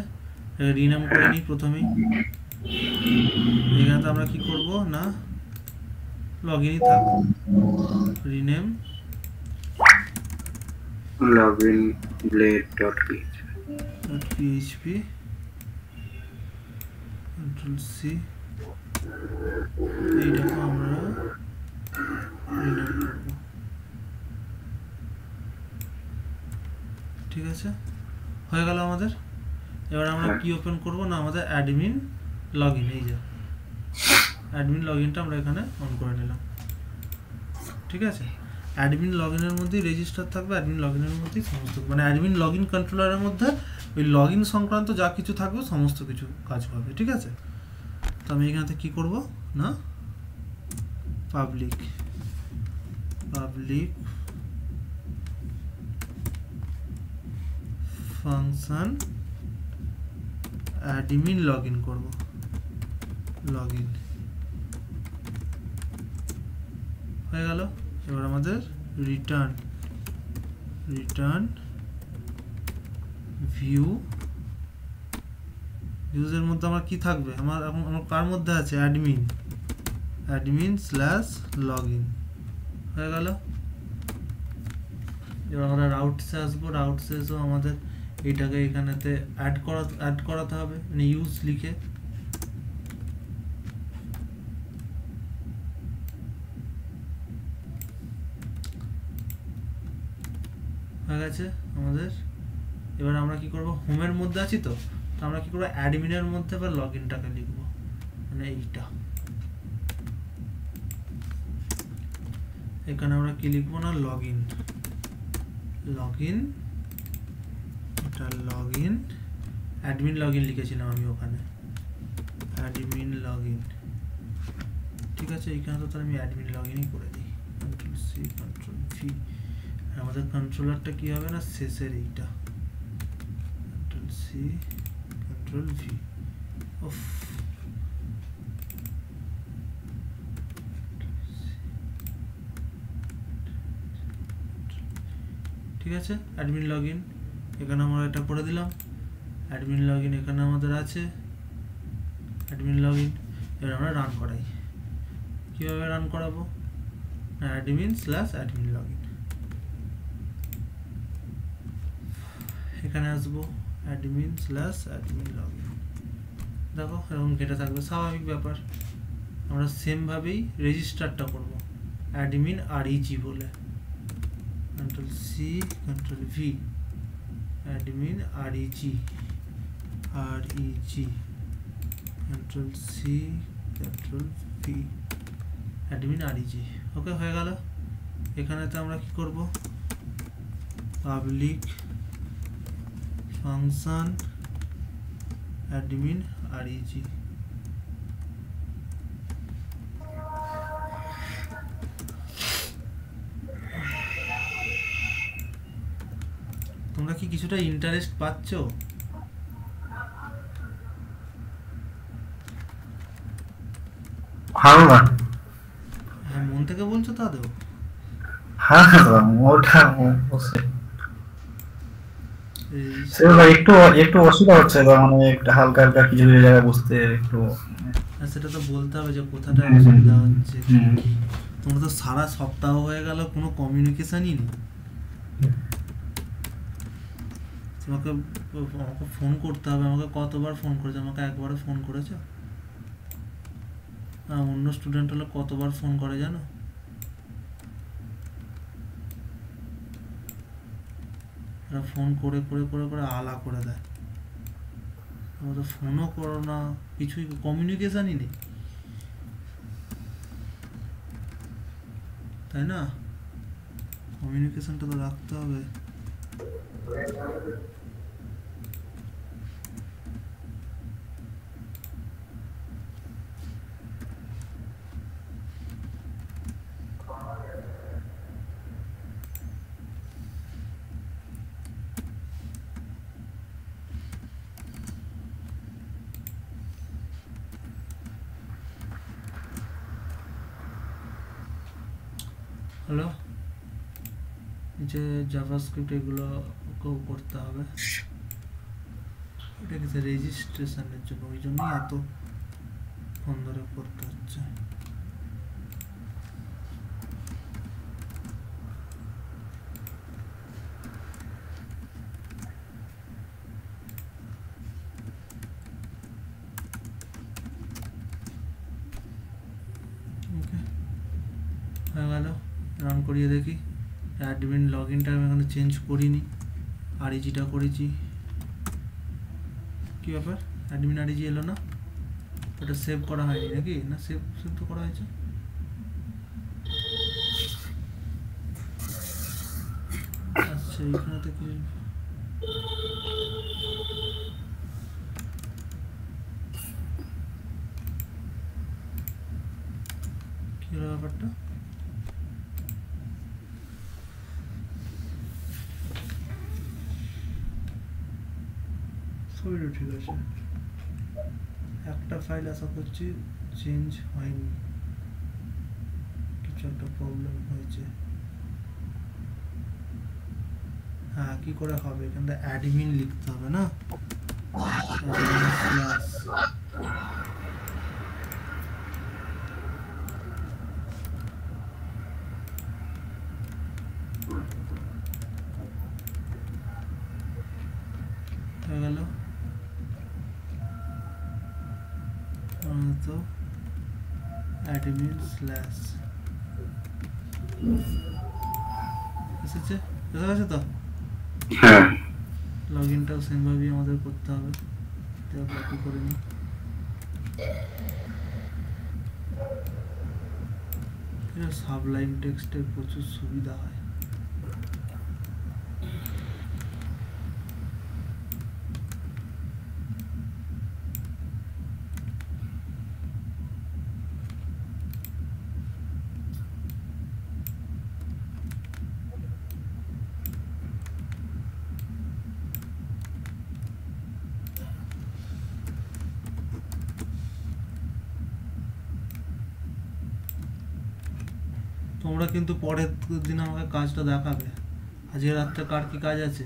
রিনেম করে নিই প্রথমেই। এখানে তো আমরা কি করব না, লগ ইনই থাক, rename login blade.php .php control c এইটাকে আমরা রিনেম করব। ঠিক আছে, হয়ে গেল আমাদের। এবার আমরা কি ওপেন করব না, আমাদের অ্যাডমিন লগইন, এই যে অ্যাডমিন লগইনটা আমরা এখানে অন করে নিলাম। ঠিক আছে, অ্যাডমিন লগইনের মধ্যেই রেজিস্টার থাকবে, অ্যাডমিন লগইনের মধ্যেই সমস্ত, মানে অ্যাডমিন লগইন কন্ট্রোলারের মধ্যে ওই লগইন সংক্রান্ত যা কিছু থাকবে সমস্ত কিছু কাজ পাবে। ঠিক আছে, তো আমি এখানে কি করব না, পাবলিক ফাংশন অ্যাডমিন লগইন করব, লগইন হয়ে গেল। এবার আমাদের রিটার্ন ভিউজের মধ্যে আমার কি থাকবে, আমার কার মধ্যে আছে, admin/login হয়ে গেল। এবার আমরা রাউটসে আসবো, রাউটসে এসেও আমাদের এইটাকে এখানেতে অ্যাড করাতে হবে, মানে ইউজ লিখে। হয়ে গেছে আমাদের। এবার আমরা কি করব, হোমের মধ্যে আছি তো আমরা কি করব, অ্যাডমিনের মধ্যে বা লগইনটাকে লিখব, মানে এইটা এখানে আমরা কি লিখবো না, লগইন এটা লগইন, অ্যাডমিন লগইন লিখেছিলাম আমি ওখানে, অ্যাডমিন লগইন। ঠিক আছে, এইখানে তো আমি অ্যাডমিন লগইনই করে দিই, কন্ট্রোল সি কন্ট্রোল ভি। আমাদের কন্ট্রোলারটা কি হবে না, শেষের এইটা, কন্ট্রোল সি কন্ট্রোল ভি। ঠিক আছে, অ্যাডমিন লগইন এখানে আমরা এটা করে দিলাম, অ্যাডমিন লগইন এখানে আমাদের আছে, অ্যাডমিন লগইন। এবার আমরা রান করাই, কিভাবে রান করাবো, admin/admin লগইন, এখানে আসবো admin/admin লগইন, দেখো এরকম ঘেটে থাকবে, স্বাভাবিক ব্যাপার। আমরা সেম ভাবেই রেজিস্টারটা করব, অ্যাডমিন reg বলে, control C control V, admin reg control C control V, admin reg। Okay, হয়ে গেল। এখানেতে আমরা কি করব, পাবলিক ফাংশন অ্যাডমিন reg। তোমরা কি কিছুটা ইন্টারেস্ট পাচ্ছ? ভালো না, হ্যাঁ, মন থেকে বলছো তো আদৌ? হ্যাঁ ওটা অবশ্যই। সেটা একটু অসুবিধা হচ্ছে, মানে একটা হালকা হালকা কিছু কিছু জায়গায় বুঝতে একটু। সেটা তো বলতে হবে যে কোথাটা অসুবিধা হচ্ছে। তোমরা তো সারা সপ্তাহ হয়ে গেল কোনো কমিউনিকেশনই নেই। তোমাকে ফোন করতে হবে, আমাকে কতবার ফোন করেছে, আমাকে একবারও ফোন করেছো? অন্য স্টুডেন্ট হলে কতবার ফোন করে জানো? এরা ফোন করে করে করে করে আলা করে দেয়, আমাদের ফোনও করো না, কিছুই কমিউনিকেশনই নেই, তাই না? কমিউনিকেশনটা তো রাখতে হবে। হ্যালো, যে জাভাস্ক্রিপ্ট এগুলোকেও করতে হবে, এটা কিছু রেজিস্ট্রেশনের জন্য, ওই জন্যই এত ফোন ধরে করতে হচ্ছে। করিয়ে দেখি। অ্যাডমিন লগইনটা আমি এখানে চেঞ্জ করিনি, আরইজিটা করেছি। কী ব্যাপার, অ্যাডমিন আরইজি এলো না? ওটা সেভ করা হয়নি নাকি? না, সেভ তো করা হয়েছে। আচ্ছা, এইখানে তো কি কি হলো ব্যাপারটা? সবই ঠিক আছে, একটা ফাইল আশা করছি চেঞ্জ হয়নি, কিছু একটা প্রবলেম হয়েছে। হ্যাঁ, কি করে হবে? এখানটা অ্যাডমিন লিখতে হবে না, হয়ে গেল। তো অ্যাডমিন স্ল্যাশ এসেছে, বুঝা গেছে তো? হ্যাঁ, লগ ইনটাও সেমভাবেই আমাদের করতে হবে, কপি করে নিই। সাবলাইম টেক্সটের প্রচুর সুবিধা হয়। তোমরা কিন্তু পরের দিন আমাকে কাজটা দেখাবে। আজকে রাত্রে কার কি কাজ আছে?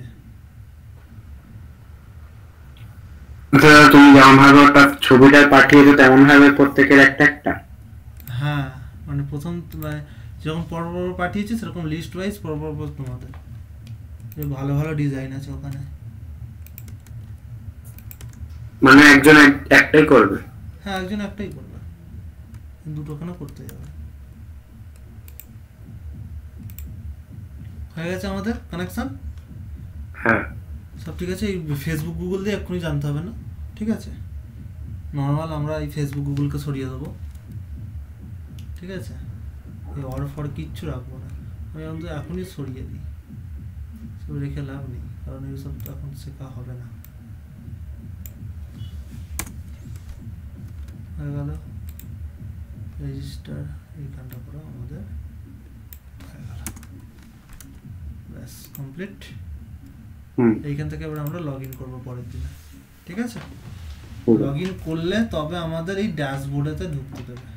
তুমি যেমন ভাবে ওটা ছবিটা পাঠিয়েছো তেমন ভাবে প্রত্যেকের একটা একটা। হ্যাঁ, মানে প্রথম যখন পরপর পাঠিয়েছি সেরকম লিস্ট ওয়াইজ পরপর তোমাদের ভালো ভালো ডিজাইন আছে ওখানে। মানে একজন একটাই করবে? হ্যাঁ, একজন একটাই করবে, দুটোখানে করতে যাবে। হয়ে গেছে আমাদের কানেকশন। হ্যাঁ, সব ঠিক আছে। এই ফেসবুক গুগল দিয়ে এক্ষুনি জানতে হবে না, ঠিক আছে? নর্মাল আমরা এই ফেসবুক গুগলকে সরিয়ে দেবো, ঠিক আছে? এই অর ফর কিচ্ছু রাখবো না, আমি অন্তত এখনই সরিয়ে দিই, সব রেখে লাভ নেই, কারণ এইসব তো এখন শেখা হবে না। হয়ে গেল রেজিস্টার, এইখানটা করো আমাদের, হয়ে গেল, ব্যাস কমপ্লিট। এইখান থেকে এবার আমরা লগ ইন করবো পরের দিনে, ঠিক আছে? লগ ইন করলে তবে আমাদের এই ড্যাশবোর্ডেতে ঢুকতে দেবে,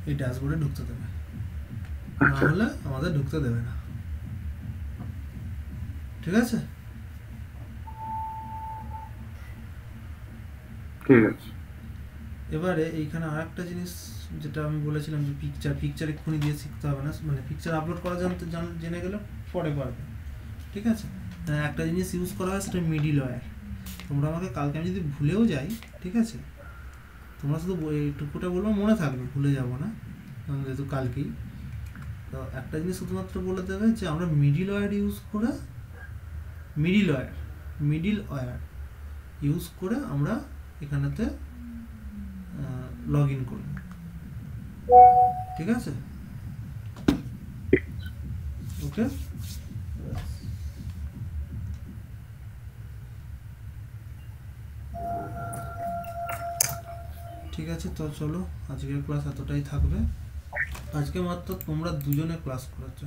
এই ড্যাশবোর্ডে ঢুকতে দেবে, নাহলে আমাদের ঢুকতে দেবে না, ঠিক আছে? ঠিক আছে। এবারে এইখানে আর একটা জিনিস যেটা আমি বলেছিলাম যে পিকচার এক্ষুনি দিয়ে শিখতে হবে না, মানে পিকচার আপলোড করা জেনে গেলে পরে পারবে, ঠিক আছে? একটা জিনিস ইউজ করা হয়, সেটা মিডিল ওয়্যার। তোমরা আমাকে কালকে আমি যদি ভুলেও যাই, ঠিক আছে, তোমরা শুধু এইটুকুটা বলবো, মনে থাকবে, ভুলে যাবো না, যেহেতু কালকেই। তো একটা জিনিস শুধুমাত্র বলে দেবে যে আমরা মিডিল ওয়্যার ইউজ করে আমরা এখানেতে লগ ইন করব, ঠিক আছে? ওকে, ঠিক আছে। তো চলো, আজকের ক্লাস এতটাই থাকবে। আজকে মাত্র তোমরা দুজনে ক্লাস করেছ,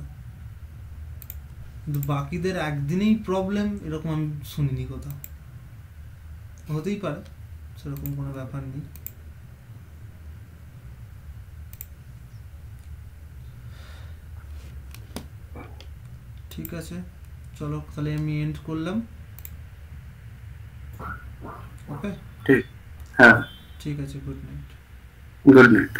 কিন্তু বাকিদের একদিনেই প্রবলেম এরকম আমি শুনিনি কোথাও। হতেই পারে, সেরকম কোনো ব্যাপার নেই। ঠিক আছে, চলো তাহলে আমি এন্ড করলাম। ওকে, ঠিক, হ্যাঁ, ঠিক আছে, গুড নাইট। Good night.